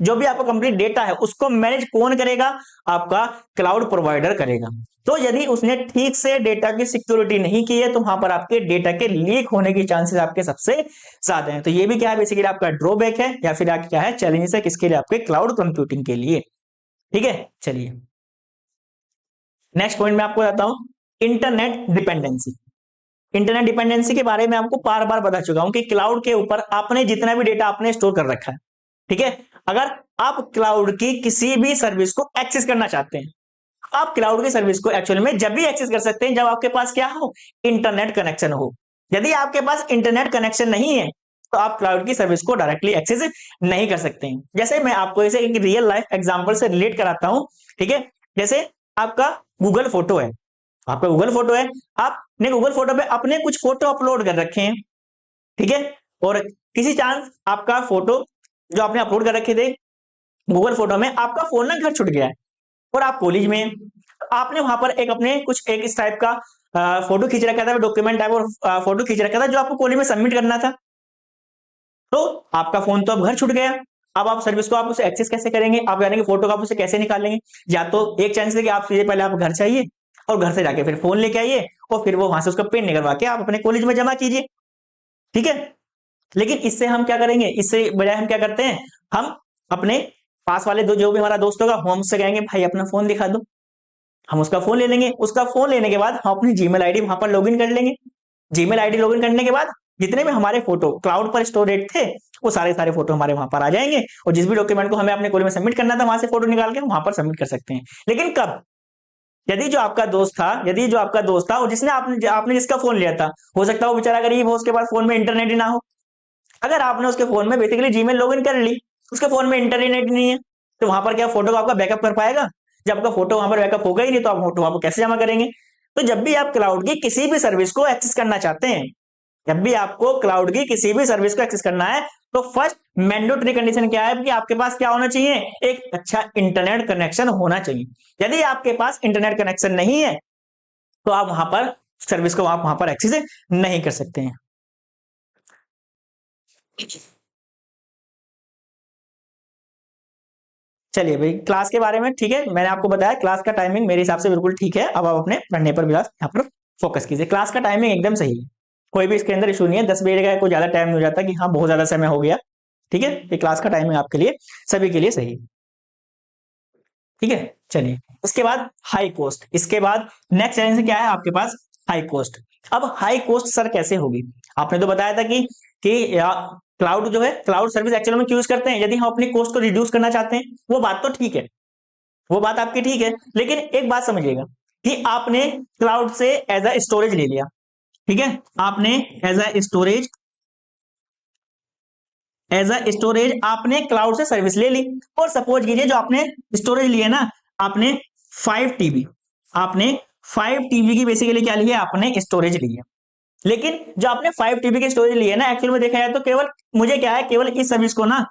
जो भी आपका कंप्लीट डेटा है उसको मैनेज कौन करेगा, आपका क्लाउड प्रोवाइडर करेगा। तो यदि उसने ठीक से डेटा की सिक्योरिटी नहीं की है तो वहां पर आपके डेटा के लीक होने की चांसेस आपके सबसे ज्यादा हैं। तो ये भी क्या है बेसिकली आपका ड्रॉबैक है या फिर क्या है चैलेंजेस है किसके लिए, आपके क्लाउड कंप्यूटिंग के लिए, ठीक है। चलिए नेक्स्ट पॉइंट मैं आपको बताता हूं, इंटरनेट डिपेंडेंसी। इंटरनेट डिपेंडेंसी के बारे में आपको बार बार बता चुका हूं कि क्लाउड के ऊपर आपने जितना भी डेटा आपने स्टोर कर रखा है, ठीक है, अगर आप क्लाउड की किसी भी सर्विस को एक्सेस करना चाहते हैं, आप क्लाउड की सर्विस को एक्चुअल में जब भी एक्सेस कर सकते हैं जब आपके पास क्या हो, इंटरनेट कनेक्शन हो। यदि आपके पास इंटरनेट कनेक्शन नहीं है तो आप क्लाउड की सर्विस को डायरेक्टली एक्सेस नहीं कर सकते हैं। जैसे मैं आपको इसे एक रियल लाइफ एग्जांपल से रिलेट कराता हूं, ठीक है। जैसे आपका गूगल फोटो है, आपका गूगल फोटो है, आपने गूगल फोटो पे अपने कुछ फोटो अपलोड कर रखे हैं, ठीक है। और किसी चांस आपका फोटो जो आपने अपलोड कर रखे थे गूगल फोटो में, आपका फोन ना घर छूट गया है और आप कॉलेज में हैं। आपने वहां पर एक अपने कुछ एक इस टाइप का फोटो खींच रखा था, डॉक्यूमेंट टाइप और फोटो खींच रखा था जो आपको कॉलेज में सबमिट करना था। तो आपका फोन तो अब घर छूट गया। अब आप सर्विस को आप उसे एक्सेस कैसे करेंगे, आप जानेंगे फोटो को आप उसे कैसे निकालेंगे? या तो एक चांस है कि आप सीधे पहले आप घर चाहिए और घर से जाके फिर फोन लेके आइए और फिर वो वहां से उसका पिन निकलवा के आप अपने कॉलेज में जमा कीजिए, ठीक है। लेकिन इससे हम क्या करेंगे, इससे बजाय हम क्या करते हैं, हम अपने पास वाले दो जो भी हमारा दोस्त होगा हम उससे कहेंगे भाई अपना फोन दिखा दो, हम उसका फोन ले लेंगे। उसका फोन लेने के बाद हम अपनी जीमेल आईडी वहां पर लॉगिन कर लेंगे। जीमेल आईडी लॉगिन करने के बाद जितने भी हमारे फोटो क्लाउड पर स्टोरेज थे वो सारे सारे फोटो हमारे वहां पर आ जाएंगे और जिस भी डॉक्यूमेंट को हमें अपने कॉलेज में सबमिट करना था वहां से फोटो निकाल के वहां पर सबमिट कर सकते हैं। लेकिन कब? यदि जो आपका दोस्त था, यदि जो आपका दोस्त था और जिसने आपने आपने जिसका फोन लिया था, हो सकता है वो बेचारा गरीब हो, उसके पास फोन में इंटरनेट ही ना हो। अगर आपने उसके फोन में बेसिकली जीमेल लॉगिन कर ली, उसके फोन में इंटरनेट नहीं है, तो वहां पर क्या फोटो आपका बैकअप कर पाएगा? जब आपका फोटो वहां पर बैकअप होगा ही नहीं तो आप फोटो वहां पर कैसे जमा करेंगे? तो जब भी आप क्लाउड की किसी भी सर्विस को एक्सेस करना चाहते हैं, जब भी आपको क्लाउड की किसी भी सर्विस को एक्सेस करना है, तो फर्स्ट मैंडेटरी कंडीशन क्या है कि आपके पास क्या होना चाहिए? एक अच्छा इंटरनेट कनेक्शन होना चाहिए। यदि आपके पास इंटरनेट कनेक्शन नहीं है तो आप वहां पर सर्विस को आप वहां पर एक्सेस नहीं कर सकते हैं। चलिए भाई, क्लास के बारे में ठीक है, मैंने आपको बताया क्लास का टाइमिंग मेरे हिसाब से बिल्कुल ठीक है। अब आप अपने पढ़ने पर भी यहाँ पर फोकस कीजिए। क्लास का टाइमिंग एकदम सही है, कोई भी इसके अंदर इशू नहीं है। 10 बजे का कोई ज्यादा टाइम नहीं हो जाता कि हाँ बहुत ज्यादा समय हो गया, ठीक है। ये क्लास का टाइमिंग आपके लिए सभी के लिए सही है, ठीक है। चलिए, इसके बाद हाई कॉस्ट। इसके बाद नेक्स्ट चैलेंज क्या है आपके पास? High cost. अब हाई कॉस्ट सर कैसे होगी? आपने तो बताया था कि क्लाउड जो है, क्लाउड सर्विस एक्चुअली में क्यों यूज करते हैं? यदि हम अपनी कॉस्ट को रिड्यूस करना चाहते हैं, वो बात तो ठीक है, वो बात आपकी ठीक है। लेकिन एक बात समझिएगा कि आपने क्लाउड से एज अ स्टोरेज ले लिया, ठीक है। आपने एज अ स्टोरेज आपने क्लाउड से सर्विस ले ली और सपोज कीजिए जो आपने स्टोरेज लिया ना, आपने 5 TB, आपने 5 TB की बेसिकली क्या लिया? आपने स्टोरेज ली है। लेकिन जो आपने 5 TB की स्टोरेज ली है ना, एक्चुअल में देखा जाए तो केवल मुझे क्या है, केवल इस सर्विस को ना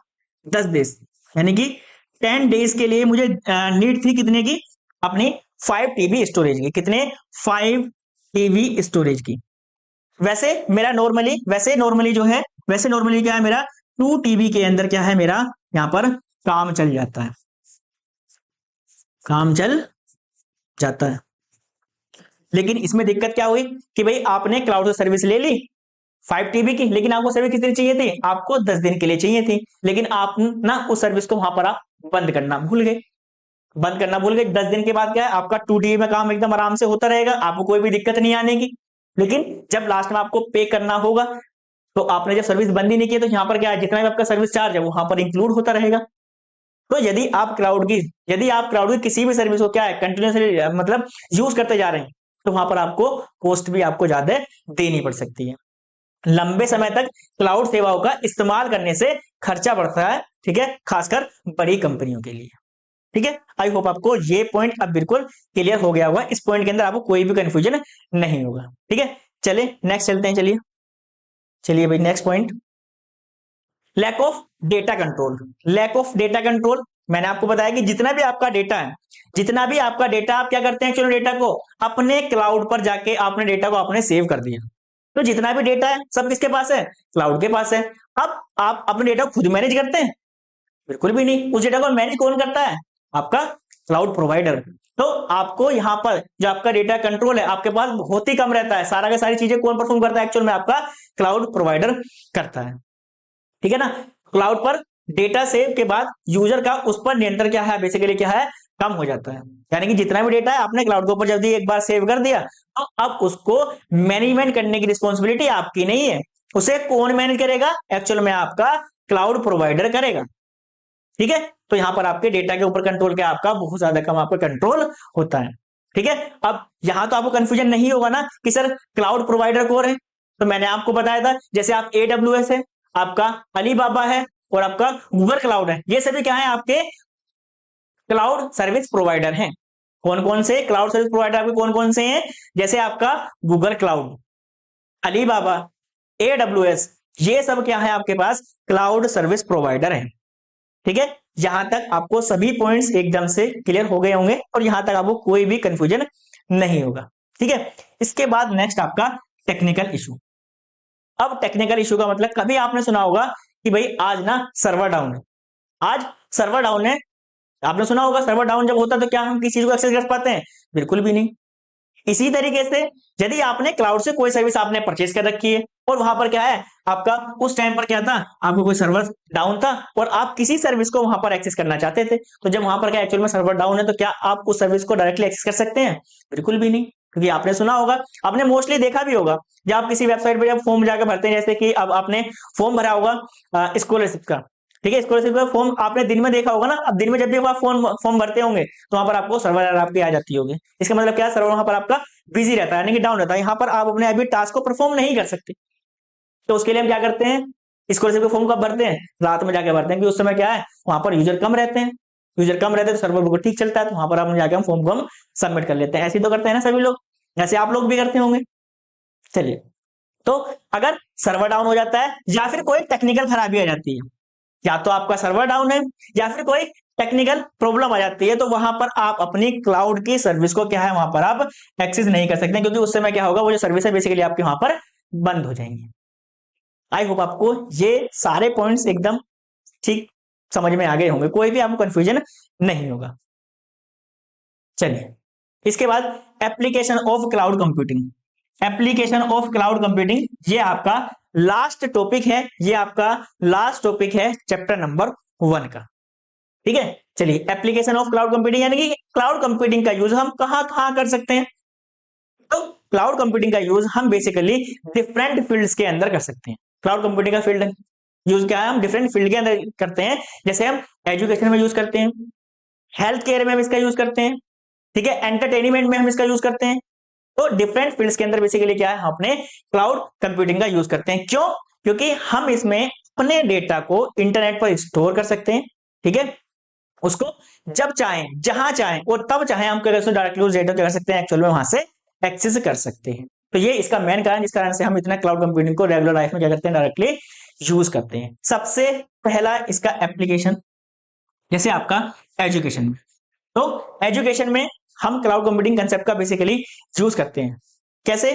10 डेज यानी कि 10 डेज के लिए मुझे नीड थी कितने की? अपनी 5 TB स्टोरेज की। कितने? 5 TB स्टोरेज की। वैसे नॉर्मली क्या है मेरा 2 TB के अंदर क्या है मेरा यहाँ पर काम चल जाता है, काम चल जाता है। लेकिन इसमें दिक्कत क्या हुई कि भाई आपने क्लाउड से सर्विस ले ली 5 TB की, लेकिन आपको सर्विस कितनी चाहिए थी? आपको 10 दिन के लिए चाहिए थी। लेकिन आप ना उस सर्विस को वहां पर आप बंद करना भूल गए, 10 दिन के बाद क्या है आपका 2 TB में काम एकदम आराम से होता रहेगा, आपको कोई भी दिक्कत नहीं आने की। लेकिन जब लास्ट में आपको पे करना होगा तो आपने जब सर्विस बंद ही नहीं की तो यहाँ पर क्या है, जितना भी आपका सर्विस चार्ज है वो वहां पर इंक्लूड होता रहेगा। तो यदि आप क्लाउड की किसी भी सर्विस को क्या है कंटिन्यूसली मतलब यूज करते जा रहे हैं, तो वहां पर आपको कॉस्ट भी आपको ज्यादा देनी पड़ सकती है। लंबे समय तक क्लाउड सेवाओं का इस्तेमाल करने से खर्चा बढ़ता है, ठीक है, खासकर बड़ी कंपनियों के लिए, ठीक है। आई होप आपको ये पॉइंट अब बिल्कुल क्लियर हो गया होगा, इस पॉइंट के अंदर आपको कोई भी कंफ्यूजन नहीं होगा, ठीक है। चलिए नेक्स्ट चलते हैं। चलिए भाई next point, lack of data control. Lack of data control, मैंने आपको बताया कि जितना भी आपका डेटा है, आप क्या करते हैं? चलो डेटा को अपने क्लाउड पर जाके आपने डेटा को आपने सेव कर दिया। तो जितना भी डेटा है सब किसके पास है? क्लाउड के पास है। अब आप अपने डेटा को खुद मैनेज करते हैं? बिल्कुल भी नहीं। उस डेटा को मैनेज कौन करता है? आपका क्लाउड प्रोवाइडर। तो आपको यहाँ पर जो आपका डेटा कंट्रोल है आपके पास बहुत ही कम रहता है, सारा का सारी चीजें कौन परफॉर्म करता है? एक्चुअल में आपका क्लाउड प्रोवाइडर करता है, ठीक है ना। क्लाउड पर डेटा सेव के बाद यूजर का उस पर नियंत्रण क्या है, बेसिकली क्या है, कम हो जाता है। यानी कि जितना भी डेटा है आपने क्लाउड के ऊपर जल्दी एक बार सेव कर दिया तो अब उसको मैनेजमेंट करने की रिस्पॉन्सिबिलिटी आपकी नहीं है, उसे कौन मैनेज करेगा? एक्चुअल में आपका क्लाउड प्रोवाइडर करेगा, ठीक है। तो यहां पर आपके डेटा के ऊपर कंट्रोल क्या आपका बहुत ज्यादा कम आपका कंट्रोल होता है, ठीक है। अब यहां तो आपको कंफ्यूजन नहीं होगा ना कि सर क्लाउड प्रोवाइडर कौन है? तो मैंने आपको बताया था जैसे आप AWS है, आपका अलीबाबा है और आपका गूगल क्लाउड है। ये सभी क्या है आपके क्लाउड सर्विस प्रोवाइडर हैं। कौन कौन से क्लाउड सर्विस प्रोवाइडर आपके कौन कौन से हैं? जैसे आपका गूगल क्लाउड, अलीबाबा, AWS, ये सब क्या है आपके पास क्लाउड सर्विस प्रोवाइडर है। ठीक है, यहां तक आपको सभी पॉइंट्स एकदम से क्लियर हो गए होंगे और यहां तक आपको कोई भी कंफ्यूजन नहीं होगा। ठीक है, इसके बाद नेक्स्ट आपका टेक्निकल इशू। अब टेक्निकल इशू का मतलब कभी आपने सुना होगा कि भाई आज ना सर्वर डाउन है, आज सर्वर डाउन है। आपने सुना होगा सर्वर डाउन जब होता है तो क्या हम किसी चीज को एक्सेस कर पाते हैं? बिल्कुल भी नहीं। इसी तरीके से यदि आपने क्लाउड से कोई सर्विस आपने परचेज कर रखी है और वहां पर क्या है आपका उस टाइम पर क्या था, आपको कोई सर्वर डाउन था और आप किसी सर्विस को वहां पर एक्सेस करना चाहते थे, तो जब वहां पर क्या एक्चुअल में सर्वर डाउन है तो क्या आप उस सर्विस को डायरेक्टली एक्सेस कर सकते हैं? बिल्कुल भी नहीं। क्योंकि आपने सुना होगा, आपने मोस्टली देखा भी होगा, जब आप किसी वेबसाइट पर जब फॉर्म जाकर भरते हैं, जैसे कि अब आपने फॉर्म भरा होगा स्कॉलरशिप का, ठीक है, स्कॉलरशिप का फॉर्म आपने दिन में देखा होगा ना। अब दिन में जब भी आप फॉर्म भरते होंगे तो वहां पर आपको सर्वर एरर आपकी आ जाती होगी। इसका मतलब क्या है, सर्वर वहां पर आपका बिजी रहता है, यानी कि डाउन रहता है। यहाँ पर आप अपने अभी टास्क को परफॉर्म नहीं कर सकते, तो उसके लिए हम क्या करते हैं, स्कॉलरशिप के फॉर्म कब भरते हैं? रात में जाके भरते हैं, कि उस समय क्या है वहां पर यूजर कम रहते हैं, यूजर कम रहते हैं तो सर्वर बिल्कुल ठीक चलता है, तो वहां पर हम जाके हम फॉर्म को हम सबमिट कर लेते हैं। ऐसे तो करते हैं ना सभी लोग, ऐसे आप लोग भी करते होंगे। चलिए, तो अगर सर्वर डाउन हो जाता है या फिर कोई टेक्निकल खराबी आ जाती है, या तो आपका सर्वर डाउन है या फिर कोई टेक्निकल प्रॉब्लम आ जाती है, तो वहां पर आप अपनी क्लाउड की सर्विस को क्या है वहां पर आप एक्सेस नहीं कर सकते, क्योंकि उस समय क्या होगा, वो जो सर्विस है बेसिकली आपके वहां पर बंद हो जाएंगे। आई होप आपको ये सारे पॉइंट्स एकदम ठीक समझ में आ गए होंगे, कोई भी आपको कंफ्यूजन नहीं होगा। चलिए, इसके बाद application of cloud computing. Application of cloud computing ये आपका लास्ट टॉपिक है, ये आपका लास्ट टॉपिक है चैप्टर नंबर 1 का। ठीक है, चलिए, एप्लीकेशन ऑफ क्लाउड कंप्यूटिंग यानी कि क्लाउड कंप्यूटिंग का यूज हम कहां कहां कर सकते हैं। तो क्लाउड कंप्यूटिंग का यूज हम बेसिकली डिफरेंट फील्ड्स के अंदर कर सकते हैं। क्लाउड कंप्यूटिंग का फील्ड यूज क्या है, हम डिफरेंट फील्ड के अंदर करते हैं। जैसे हम एजुकेशन में यूज करते हैं, हेल्थ केयर में हम इसका यूज करते हैं, ठीक है, एंटरटेनमेंट में हम इसका यूज करते हैं। तो डिफरेंट फील्ड्स के अंदर बेसिकली क्या है, हम अपने क्लाउड कंप्यूटिंग का यूज करते हैं। क्यों? क्योंकि हम इसमें अपने डेटा को इंटरनेट पर स्टोर कर सकते हैं। ठीक है, उसको जब चाहें जहां चाहें और तब चाहें हम डायरेक्टली उस डेटा कर सकते हैं, एक्चुअल में वहां से एक्सेस कर सकते हैं। तो ये इसका मेन कारण, जिस कारण से हम इतना क्लाउड कंप्यूटिंग को रेगुलर लाइफ में क्या करते हैं, डायरेक्टली यूज करते हैं। सबसे पहला इसका एप्लीकेशन जैसे आपका एजुकेशन में, तो एजुकेशन में हम क्लाउड कंप्यूटिंग कंसेप्ट का बेसिकली यूज करते हैं। कैसे?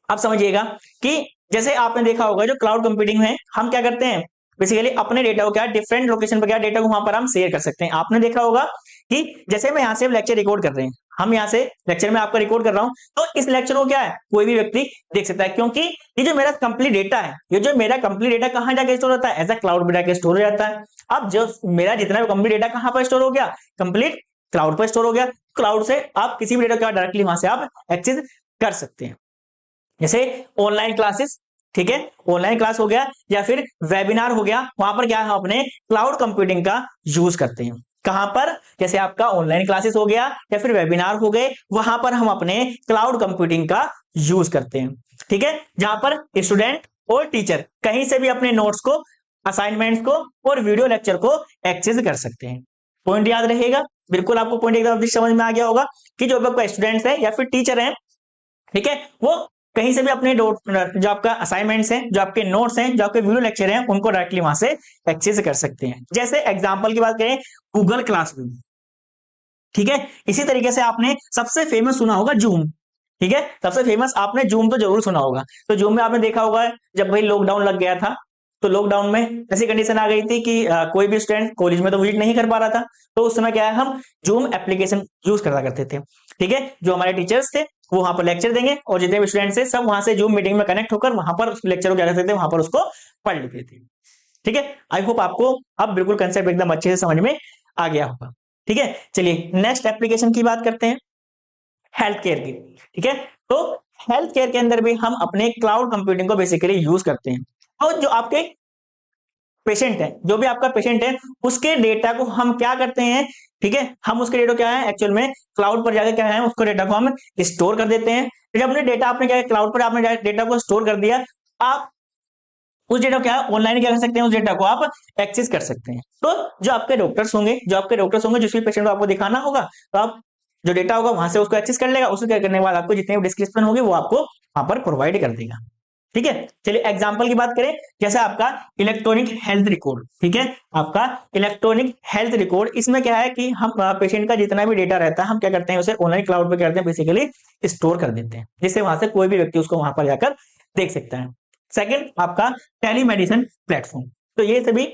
आप समझिएगा कि जैसे आपने देखा होगा जो क्लाउड कंप्यूटिंग है, हम क्या करते हैं बेसिकली अपने डेटा को क्या डिफरेंट लोकेशन पर क्या डेटा को वहां पर हम शेयर कर सकते हैं। आपने देखा होगा कि जैसे मैं यहाँ से लेक्चर रिकॉर्ड कर रहे हैं, हम यहाँ से लेक्चर में आपका रिकॉर्ड कर रहा हूँ, तो इस लेक्चर को क्या है कोई भी व्यक्ति देख सकता है, क्योंकि ये जो मेरा कंप्लीट डेटा है, ये जो मेरा कंप्लीट डेटा कहाँ जाके स्टोर होता है, एज अ क्लाउड में जाके स्टोर हो जाता है। अब जो मेरा जितना भी कंप्लीट डेटा कहाँ पर स्टोर हो गया, कंप्लीट क्लाउड पर स्टोर हो गया। क्लाउड से आप किसी भी डेटा का डायरेक्टली वहां से आप एक्सेस कर सकते हैं। जैसे ऑनलाइन क्लासेस, ठीक है, ऑनलाइन क्लास हो गया या फिर वेबिनार हो गया, वहां पर क्या है हम अपने क्लाउड कंप्यूटिंग का यूज करते हैं। कहां पर? जैसे आपका ऑनलाइन क्लासेस हो गया या फिर वेबिनार हो गए, वहां पर हम अपने क्लाउड कंप्यूटिंग का यूज करते हैं। ठीक है, जहां पर स्टूडेंट और टीचर कहीं से भी अपने नोट्स को, असाइनमेंट्स को और वीडियो लेक्चर को एक्सेस कर सकते हैं। पॉइंट याद रहेगा, बिल्कुल आपको पॉइंट एकदम समझ में आ गया होगा कि जो आपका स्टूडेंट्स है या फिर टीचर है, ठीक है, वो कहीं से भी अपने जो आपका असाइनमेंट्स हैं, जो आपके नोट्स हैं, जो आपके वीडियो लेक्चर हैं, उनको डायरेक्टली वहां से एक्सेस कर सकते हैं। जैसे एग्जांपल की बात करें, गूगल क्लासरूम, ठीक है, इसी तरीके से आपने सबसे फेमस सुना होगा जूम, ठीक है, सबसे फेमस आपने जूम तो जरूर सुना होगा। तो जूम में आपने देखा होगा जब भाई लॉकडाउन लग गया था, तो लॉकडाउन में ऐसी कंडीशन आ गई थी कि कोई भी स्टूडेंट कॉलेज में तो विजिट नहीं कर पा रहा था, तो उस समय क्या है हम जूम एप्लीकेशन यूज करा करते थे। ठीक है, जो हमारे टीचर्स थे वो वहां पर लेक्चर देंगे और जितने भी स्टूडेंट्स थे सब वहां से जूम मीटिंग में कनेक्ट होकर वहां पर उस लेक्चर को क्या करते थे, वहां पर उसको पढ़ लेते थे। ठीक है, आई होप आपको अब बिल्कुल कंसेप्ट एकदम अच्छे से समझ में आ गया होगा। ठीक है, चलिए नेक्स्ट एप्लीकेशन की बात करते हैं, हेल्थ केयर की। ठीक है, तो हेल्थ केयर के अंदर भी हम अपने क्लाउड कंप्यूटिंग को बेसिकली यूज करते हैं। और जो आपके पेशेंट है, जो भी आपका पेशेंट है, उसके डेटा को हम क्या करते हैं, ठीक है, हम उसके डेटा क्या है एक्चुअल में क्लाउड पर जाकर क्या है उसको डेटा को हम स्टोर कर देते हैं। जब अपने डेटा आपने क्या क्लाउड पर आपने डेटा को स्टोर कर दिया, आप उस डेटा को क्या ऑनलाइन क्या कर सकते हैं, उस डेटा को आप एक्सेस कर सकते हैं। तो जो आपके डॉक्टर्स होंगे जिस भी पेशेंट को आपको दिखाना होगा, तो आप जो डेटा होगा वहां से उसको एक्सेस कर लेगा, उसको क्या करने के बाद आपको जितने भी डिस्क्रिप्शन होगी वो आपको वहां पर प्रोवाइड कर देगा। ठीक है, चलिए एग्जांपल की बात करें, जैसे आपका इलेक्ट्रॉनिक हेल्थ रिकॉर्ड। ठीक है, आपका इलेक्ट्रॉनिक हेल्थ रिकॉर्ड, इसमें क्या है कि हम पेशेंट का जितना भी डेटा रहता है हम क्या करते हैं उसे ऑनलाइन क्लाउड पे करते हैं, बेसिकली स्टोर कर देते हैं, जिससे वहां से कोई भी व्यक्ति उसको वहां पर जाकर देख सकता है। सेकंड, आपका टेलीमेडिसिन प्लेटफॉर्म। तो ये सभी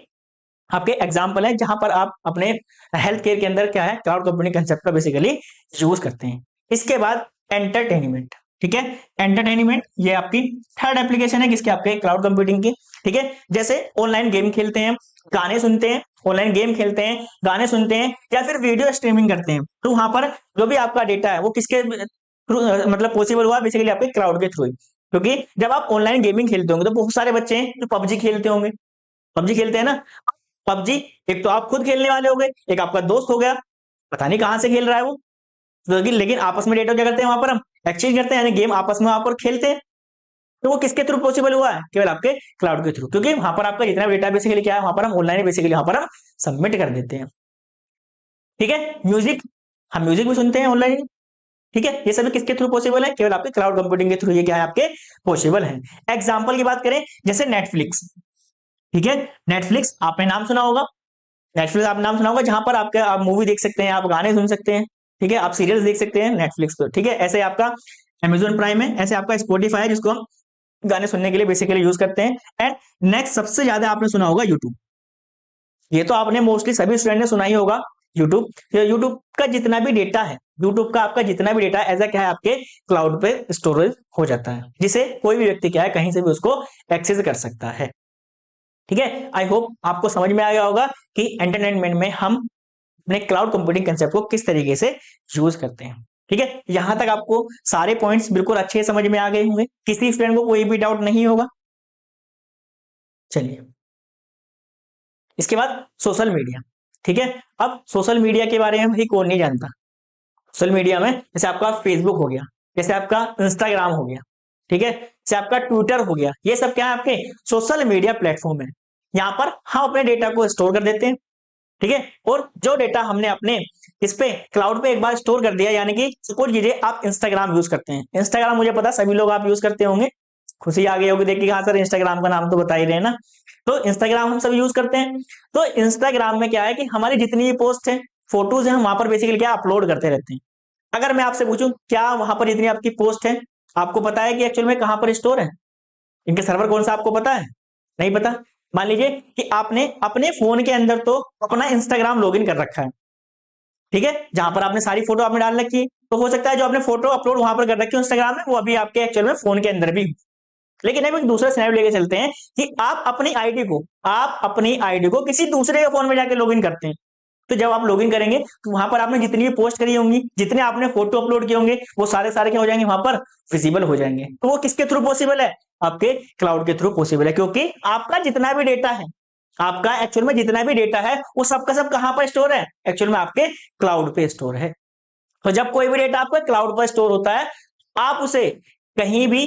आपके एग्जाम्पल है जहां पर आप अपने हेल्थ केयर के अंदर क्या है क्लाउड कंप्यूटिंग कंसेप्ट का बेसिकली यूज करते हैं। इसके बाद एंटरटेनमेंट। ठीक है, एंटरटेनमेंट ये आपकी थर्ड एप्लीकेशन है किसके, आपके क्लाउड कंप्यूटिंग की। ठीक है, जैसे ऑनलाइन गेम खेलते हैं, गाने सुनते हैं, ऑनलाइन गेम खेलते हैं, गाने सुनते हैं, या फिर वीडियो स्ट्रीमिंग करते हैं, तो वहां पर जो भी आपका डेटा है वो किसके थ्रू मतलब पॉसिबल हुआ, बेसिकली आपके क्लाउड के थ्रू ही। क्योंकि जब आप ऑनलाइन गेमिंग खेलते होंगे तो बहुत सारे बच्चे हैं जो पबजी खेलते होंगे, पबजी खेलते हैं ना, पबजी एक तो आप खुद खेलने वाले हो गए, एक आपका दोस्त हो गया, पता नहीं कहां से खेल रहा है वो, लेकिन आपस में डेटा क्या करते हैं वहां पर हम एक्सचेंज करते हैं, यानी गेम आपस में वहां पर खेलते हैं। तो वो किसके थ्रू पॉसिबल हुआ है, केवल आपके क्लाउड के थ्रू, क्योंकि वहां पर आपका जितना डेटा बेसिकली क्या है वहां पर हम ऑनलाइन बेसिकली वहां पर हम सबमिट कर देते हैं। ठीक है, म्यूजिक, हम म्यूजिक भी सुनते हैं ऑनलाइन। ठीक है, ये सभी किसके थ्रू पॉसिबल है, केवल आपके क्लाउड कंप्यूटिंग के थ्रू ये क्या है आपके पॉसिबल है। एग्जाम्पल की बात करें, जैसे नेटफ्लिक्स। ठीक है, नेटफ्लिक्स आपने नाम सुना होगा, नेटफ्लिक्स आप नाम सुना होगा, जहां पर आपका आप मूवी देख सकते हैं, आप गाने सुन सकते हैं। ठीक है, आप सीरियल्स देख सकते हैं नेटफ्लिक्स पर। ठीक है, ऐसे आपका अमेजोन प्राइम है, ऐसे आपका स्पॉटिफाई है जिसको हम गाने सुनने के लिए बेसिकली यूज करते हैं। एंड नेक्स्ट सबसे ज्यादा आपने सुना होगा यूट्यूब, ये तो आपने मोस्टली सभी स्टूडेंट ने सुना ही होगा। यूट्यूब, यूट्यूब का जितना भी डेटा है, यूट्यूब का आपका जितना भी डेटा एज क्या है आपके क्लाउड पे स्टोरेज हो जाता है, जिसे कोई भी व्यक्ति क्या है कहीं से भी उसको एक्सेस कर सकता है। ठीक है, आई होप आपको समझ में आ गया होगा कि एंटरटेनमेंट में हम अपने क्लाउड कंप्यूटिंग कंसेप्ट को किस तरीके से यूज करते हैं। ठीक है, यहां तक आपको सारे पॉइंट्स बिल्कुल अच्छे समझ में आ गए होंगे, किसी स्टूडेंट को कोई भी डाउट नहीं होगा। चलिए, इसके बाद सोशल मीडिया। ठीक है, अब सोशल मीडिया के बारे में भी कौन नहीं जानता। सोशल मीडिया में जैसे आपका फेसबुक हो गया, जैसे आपका इंस्टाग्राम हो गया, ठीक है, जैसे आपका ट्विटर हो गया, ये सब क्या है आपके सोशल मीडिया प्लेटफॉर्म है। यहाँ पर हम अपने डेटा को स्टोर कर देते हैं। ठीक है, और जो डेटा हमने अपने इस पे क्लाउड पे एक बार स्टोर कर दिया, यानी कि सपोज कीजिए आप इंस्टाग्राम यूज करते हैं, इंस्टाग्राम मुझे पता सभी लोग आप यूज करते होंगे, खुशी आ गई होगी देखिए, हाँ सर इंस्टाग्राम का नाम तो बता ही रहे हैं ना। तो इंस्टाग्राम हम सब यूज करते हैं। तो इंस्टाग्राम में क्या है कि हमारी जितनी भी पोस्ट है, फोटोज है, हम वहां पर बेसिकली क्या अपलोड करते रहते हैं। अगर मैं आपसे पूछूं क्या वहां पर जितनी आपकी पोस्ट है, आपको पता है कि एक्चुअल में कहां पर स्टोर है, इनके सर्वर कौन सा आपको पता है, नहीं पता। मान लीजिए कि आपने अपने फोन के अंदर तो अपना इंस्टाग्राम लॉगिन कर रखा है, ठीक है, जहां पर आपने सारी फोटो आपने डाल रखी है, तो हो सकता है जो आपने फोटो अपलोड वहां पर कर रखी है इंस्टाग्राम में वो अभी आपके एक्चुअल में फोन के अंदर भी। लेकिन अब एक दूसरा सिनेरियो लेके चलते हैं कि आप अपनी आईडी को किसी दूसरे के फोन में जाके लॉगिन करते हैं। तो जब आप लॉगिन करेंगे तो वहां पर आपने जितनी भी पोस्ट करी होंगी, जितने आपने फोटो अपलोड किए होंगे, वो सारे सारे क्या हो जाएंगे वहां पर विजिबल हो जाएंगे। तो वो किसके थ्रू पॉसिबल है, आपके क्लाउड के थ्रू पॉसिबल है, क्योंकि आपका जितना भी डेटा है, आपका एक्चुअल में जितना भी डेटा है वो सबका सब कहां पर स्टोर है, एक्चुअल में आपके क्लाउड पे स्टोर है। तो जब कोई भी डेटा आपका क्लाउड पर स्टोर होता है, आप उसे कहीं भी,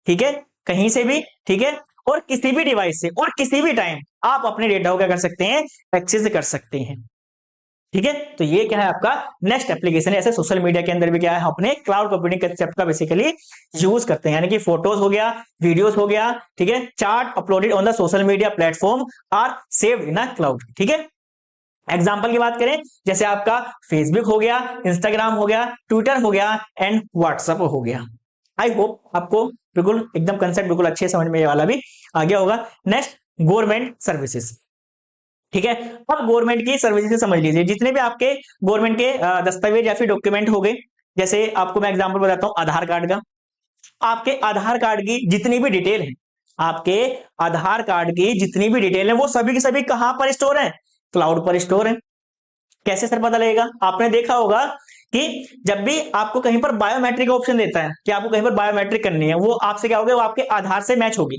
ठीक है, कहीं से भी, ठीक है, और किसी भी डिवाइस से और किसी भी टाइम आप अपने डेटा को क्या कर सकते हैं, एक्सेस कर सकते हैं। ठीक है, तो ये क्या है आपका नेक्स्ट एप्लीकेशन है। ऐसे सोशल मीडिया के अंदर भी क्या है अपने क्लाउड कंप्यूटिंग कंसेप्ट का बेसिकली यूज करते हैं, यानी कि फोटोज हो गया, वीडियोस हो गया, ठीक है, chart uploaded on the social media platform are saved in a cloud. ठीक है, एग्जाम्पल की बात करें, जैसे आपका फेसबुक हो गया, इंस्टाग्राम हो गया, ट्विटर हो गया एंड व्हाट्सएप हो गया। आई होप आपको बिल्कुल एकदम कंसेप्ट बिल्कुल अच्छे समझ में वाला भी आ गया होगा। Next, government services. ठीक है, अब गवर्नमेंट की सर्विसेज समझ लीजिए, जितने भी आपके गवर्नमेंट के दस्तावेज या फिर डॉक्यूमेंट हो गए, जैसे आपको मैं एग्जांपल बताता हूं आधार कार्ड का। आपके आधार कार्ड की जितनी भी डिटेल है, आपके आधार कार्ड की जितनी भी डिटेल है वो सभी की सभी कहां पर स्टोर है, क्लाउड पर स्टोर है। कैसे सर पता लगेगा, आपने देखा होगा कि जब भी आपको कहीं पर बायोमेट्रिक ऑप्शन देता है कि आपको कहीं पर बायोमेट्रिक करनी है, वो आपसे क्या होगा, वो आपके आधार से मैच होगी।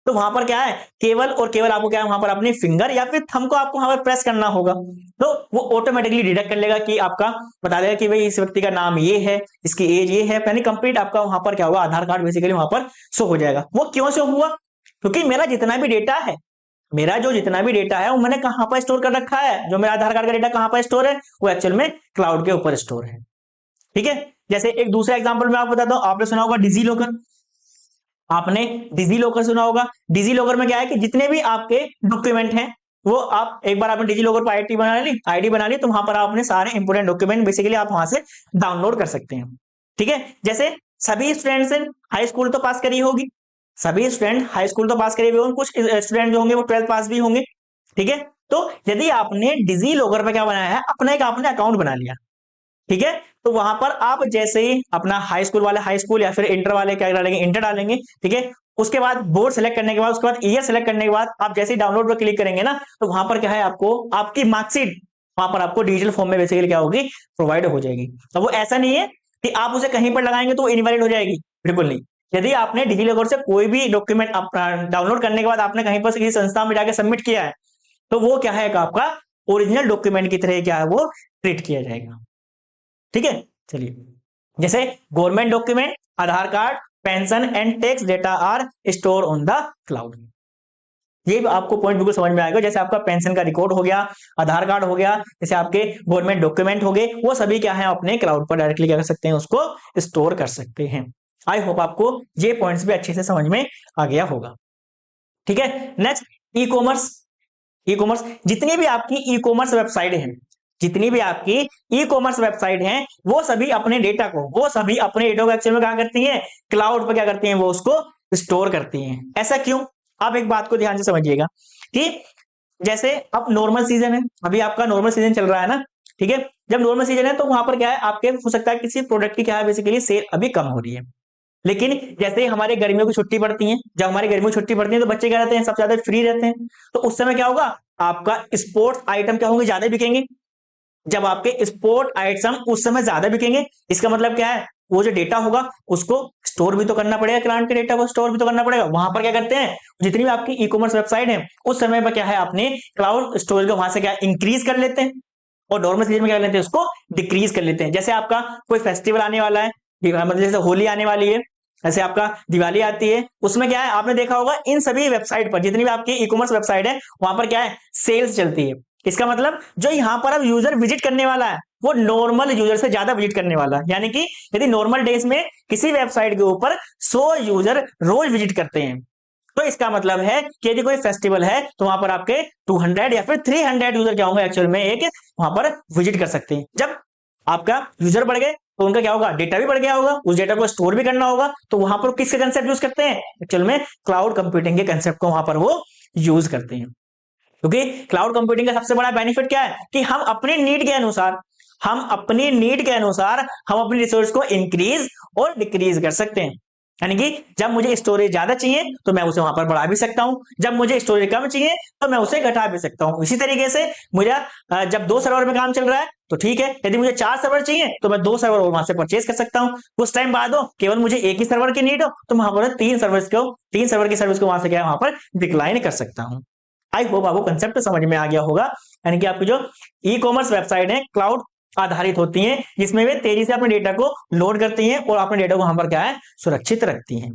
तो वहां पर क्या है, केवल और केवल आपको क्या है वहां पर अपनी फिंगर या फिर थंब को आपको वहां पर प्रेस करना होगा, तो वो ऑटोमेटिकली डिटेक्ट कर लेगा कि आपका बता देगा कि भाई इस व्यक्ति का नाम ये है, इसकी एज ये है, यानी कंप्लीट आपका वहां पर क्या होगा आधार कार्ड बेसिकली वहां पर शो हो जाएगा। वो क्यों शो हुआ, क्योंकि मेरा जितना भी डेटा है, मेरा जो जितना भी डेटा है वो मैंने कहां पर स्टोर कर रखा है, जो मेरा आधार कार्ड का डेटा कहां पर स्टोर है, वो एक्चुअल में क्लाउड के ऊपर स्टोर है। ठीक है, जैसे एक दूसरा एग्जांपल मैं आपको बताता हूं, आपने सुना होगा डिजी लॉकर, आपने डिजी लॉकर सुना होगा। डिजी लॉकर में क्या है कि जितने भी आपके डॉक्यूमेंट हैं वो आप एक बार आपने डिजी लॉकर पर आईडी बना ली तो वहां पर आप अपने सारे इंपोर्टेंट डॉक्यूमेंट बेसिकली आप वहां से डाउनलोड कर सकते हैं। ठीक है, जैसे सभी स्टूडेंट्स हाई स्कूल तो पास करी होगी, सभी स्टूडेंट हाई स्कूल तो पास करे हुए होंगे, कुछ स्टूडेंट जो होंगे वो 12th पास भी होंगे। ठीक है, तो यदि आपने डिजी लॉकर पे क्या बनाया है, अपना एक आपने अकाउंट बना लिया। ठीक है, तो वहां पर आप जैसे ही अपना हाई स्कूल वाले हाई स्कूल या फिर इंटर वाले क्या डालेंगे, इंटर डालेंगे। ठीक है, उसके बाद बोर्ड सेलेक्ट करने के बाद, उसके बाद ईयर सेलेक्ट करने के बाद आप जैसे ही डाउनलोड पर क्लिक करेंगे ना, तो वहां पर क्या है, आपको आपकी मार्कशीट वहां पर आपको डिजिटल फॉर्म में बेसिकली क्या होगी, प्रोवाइड हो जाएगी। तो वो ऐसा नहीं है कि आप उसे कहीं पर लगाएंगे तो इनवैलिड हो जाएगी, बिल्कुल नहीं। यदि आपने डिजी लॉकर से कोई भी डॉक्यूमेंट डाउनलोड करने के बाद आपने कहीं पर किसी संस्था में जाकर सबमिट किया है, तो वो क्या है, आपका ओरिजिनल डॉक्यूमेंट की तरह क्या है वो ट्रीट किया जाएगा। ठीक है, चलिए, जैसे government document, Aadhaar card, pension and tax data are store on the cloud. ये आपको पॉइंट बिल्कुल समझ में आएगा। जैसे आपका पेंशन का रिकॉर्ड हो गया, आधार कार्ड हो गया, जैसे आपके गवर्नमेंट डॉक्यूमेंट हो गए, वो सभी क्या है अपने क्लाउड पर डायरेक्टली क्या कर सकते हैं, उसको स्टोर कर सकते हैं। आई होप आपको ये पॉइंट्स भी अच्छे से समझ में आ गया होगा। ठीक है, next e commerce. E commerce, जितनी भी आपकी ई कॉमर्स वेबसाइट है, जितनी भी आपकी ई कॉमर्स वेबसाइट हैं, वो सभी अपने डेटा को, वो सभी अपने डेटा को एक्चुअल में क्या करती हैं, क्लाउड पर क्या करती हैं, वो उसको स्टोर करती हैं। ऐसा क्यों, आप एक बात को ध्यान से समझिएगा कि जैसे अब नॉर्मल सीजन है, अभी आपका नॉर्मल सीजन चल रहा है ना। ठीक है, जब नॉर्मल सीजन है तो वहां पर क्या है, आपके हो सकता है किसी प्रोडक्ट की क्या है बेसिकली सेल अभी कम हो रही है। लेकिन जैसे हमारे गर्मियों की छुट्टी पड़ती है, जब हमारी गर्मियों की छुट्टी पड़ती है तो बच्चे क्या रहते हैं, सबसे ज्यादा फ्री रहते हैं। तो उस समय क्या होगा, आपका स्पोर्ट्स आइटम क्या होंगे, ज्यादा बिकेंगे। जब आपके स्पोर्ट आइटम उस समय ज्यादा बिकेंगे, इसका मतलब क्या है, वो जो डेटा होगा उसको स्टोर भी तो करना पड़ेगा, क्लाइंट के डेटा को स्टोर भी तो करना पड़ेगा। वहां पर क्या करते हैं, जितनी भी आपकी ई कॉमर्स वेबसाइट है उस समय पर क्या है, अपने क्लाउड स्टोरेज को वहां से क्या इंक्रीज कर लेते हैं, और नॉर्मल सीजन में क्या लेते हैं, उसको डिक्रीज कर लेते हैं। जैसे आपका कोई फेस्टिवल आने वाला है, मतलब जैसे होली आने वाली है, ऐसे आपका दिवाली आती है, उसमें क्या है, आपने देखा होगा इन सभी वेबसाइट पर, जितनी भी आपकी ई कॉमर्स वेबसाइट है वहां पर क्या है, सेल्स चलती है। इसका मतलब जो यहाँ पर अब यूजर विजिट करने वाला है वो नॉर्मल यूजर से ज्यादा विजिट करने वाला है। यानी कि यदि नॉर्मल डेज में किसी वेबसाइट के ऊपर 100 यूजर रोज विजिट करते हैं, तो इसका मतलब है कि यदि कोई फेस्टिवल है तो वहां पर आपके 200 या फिर 300 यूजर क्या होंगे, एक्चुअल में एक वहां पर विजिट कर सकते हैं। जब आपका यूजर बढ़ गए तो उनका क्या होगा, डेटा भी बढ़ गया होगा, उस डेटा को स्टोर भी करना होगा। तो वहां पर किसके कंसेप्ट यूज करते हैं, एक्चुअल में क्लाउड कंप्यूटिंग के कंसेप्ट को वहां पर वो यूज करते हैं। क्योंकि क्लाउड कंप्यूटिंग का सबसे बड़ा बेनिफिट क्या है कि हम अपनी नीड के अनुसार, हम अपनी रिसोर्स को इंक्रीज और डिक्रीज कर सकते हैं। यानी कि जब मुझे स्टोरेज ज्यादा चाहिए तो मैं उसे वहां पर बढ़ा भी सकता हूं, जब मुझे स्टोरेज कम चाहिए तो मैं उसे घटा भी सकता हूं। इसी तरीके से मुझे जब 2 सर्वर में काम चल रहा है तो ठीक है, यदि मुझे 4 सर्वर चाहिए तो मैं 2 सर्वर और वहां से परचेज कर सकता हूं। कुछ टाइम बाद हो केवल मुझे एक ही सर्वर की नीड हो तो वहां पर 3 सर्वर की सर्विस को वहां से क्या वहां पर डिक्लाइन कर सकता हूं। आई होप आपको कंसेप्ट समझ में आ गया होगा। यानी कि आपकी जो ई कॉमर्स वेबसाइट है क्लाउड आधारित होती हैं, जिसमें वे तेजी से अपने डेटा को लोड करती हैं और अपने डेटा को वहां पर क्या है, सुरक्षित रखती हैं।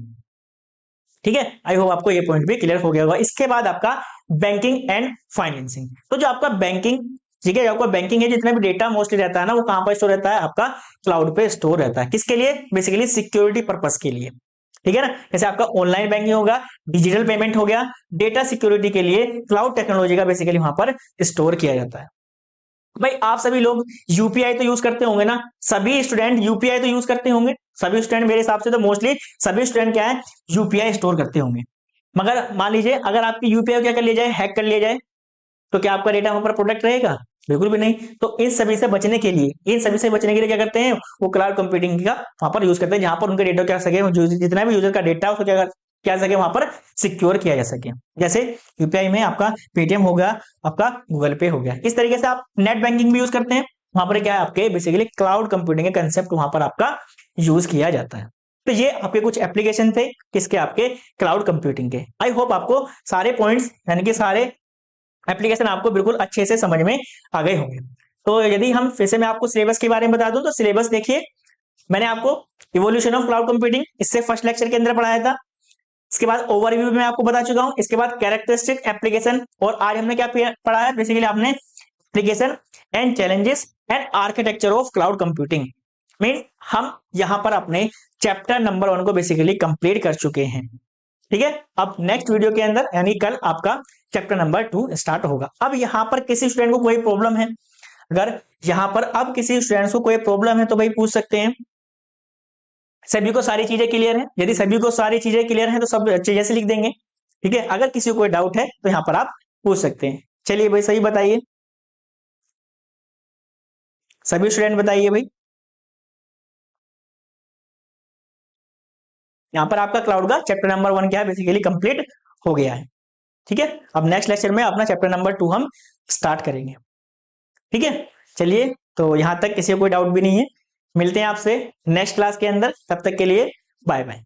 ठीक है, आई होप आपको ये पॉइंट भी क्लियर हो गया होगा। इसके बाद आपका बैंकिंग एंड फाइनेंसिंग। तो जो आपका बैंकिंग, ठीक है, आपका बैंकिंग है, जितना भी डेटा मोस्टली रहता है ना, वो कहां पर स्टोर रहता है, आपका क्लाउड पे स्टोर रहता है। किसके लिए, बेसिकली सिक्योरिटी पर्पस के लिए। ठीक है ना, जैसे आपका ऑनलाइन बैंकिंग होगा, डिजिटल पेमेंट हो गया, डेटा सिक्योरिटी के लिए क्लाउड टेक्नोलॉजी का बेसिकली वहां पर स्टोर किया जाता है। भाई आप सभी लोग यूपीआई तो यूज करते होंगे ना, सभी स्टूडेंट यूपीआई तो यूज करते होंगे, सभी स्टूडेंट मेरे हिसाब से तो मोस्टली सभी स्टूडेंट क्या है, यूपीआई स्टोर करते होंगे। मगर मान लीजिए अगर आपकी यूपीआई क्या कर लिया जाए, हैक कर लिया जाए, तो क्या आपका डेटा वहां पर प्रोटेक्ट रहेगा, बिल्कुल भी नहीं। तो इन सभी से बचने के लिए क्या करते हैं, वो क्लाउड कंप्यूटिंग का वहां पर यूज करते हैं, जहां पर उनके डेटा क्या सके, जितना भी यूजर का डेटा उसको क्या सके वहां पर सिक्योर किया जा सके। जैसे यूपीआई में आपका पेटीएम हो गया, आपका गूगल पे हो गया। इस तरीके से आप नेट बैंकिंग भी यूज करते हैं, वहां पर क्या है, आपके बेसिकली क्लाउड कंप्यूटिंग के कंसेप्ट वहां पर आपका यूज किया जाता है। तो ये आपके कुछ एप्लीकेशन थे किसके, आपके क्लाउड कंप्यूटिंग के। आई होप आपको सारे पॉइंट्स यानी कि सारे एप्लीकेशन आपको बिल्कुल अच्छे से समझ में आ गए होंगे। तो यदि हम फिर से मैं आपको सिलेबस के बारे में बता दूं तो सिलेबस देखिए, मैंने आपको इवोल्यूशन ऑफ क्लाउड कंप्यूटिंग इससे फर्स्ट लेक्चर के अंदर पढ़ाया था। इसके बाद ओवरव्यू में आपको बता चुका हूं। इसके बाद कैरेक्टरिस्टिक, एप्लीकेशन, और आज हमने क्या पढ़ा है, बेसिकली आपने application and challenges and architecture of cloud computing. Mean हम यहां पर अपने चैप्टर नंबर 1 को बेसिकली कंप्लीट कर चुके हैं। ठीक है, अब नेक्स्ट वीडियो के अंदर यानी कल आपका चैप्टर नंबर 2 स्टार्ट होगा। अब यहां पर किसी स्टूडेंट को कोई प्रॉब्लम है, अगर यहां पर अब किसी स्टूडेंट को कोई प्रॉब्लम है तो भाई पूछ सकते हैं। सभी को सारी चीजें क्लियर है? यदि सभी को सारी चीजें क्लियर है तो सब अच्छे से लिख देंगे। ठीक है, अगर किसी को कोई डाउट है तो यहां पर आप पूछ सकते हैं। चलिए भाई, सही बताइए, सभी स्टूडेंट बताइए भाई। यहां पर आपका क्लाउड का चैप्टर नंबर 1 क्या है, बेसिकली कंप्लीट हो गया है। ठीक है, अब नेक्स्ट लेक्चर में अपना चैप्टर नंबर 2 हम स्टार्ट करेंगे। ठीक है, चलिए, तो यहां तक किसी को कोई डाउट भी नहीं है। मिलते हैं आपसे नेक्स्ट क्लास के अंदर, तब तक के लिए बाय बाय।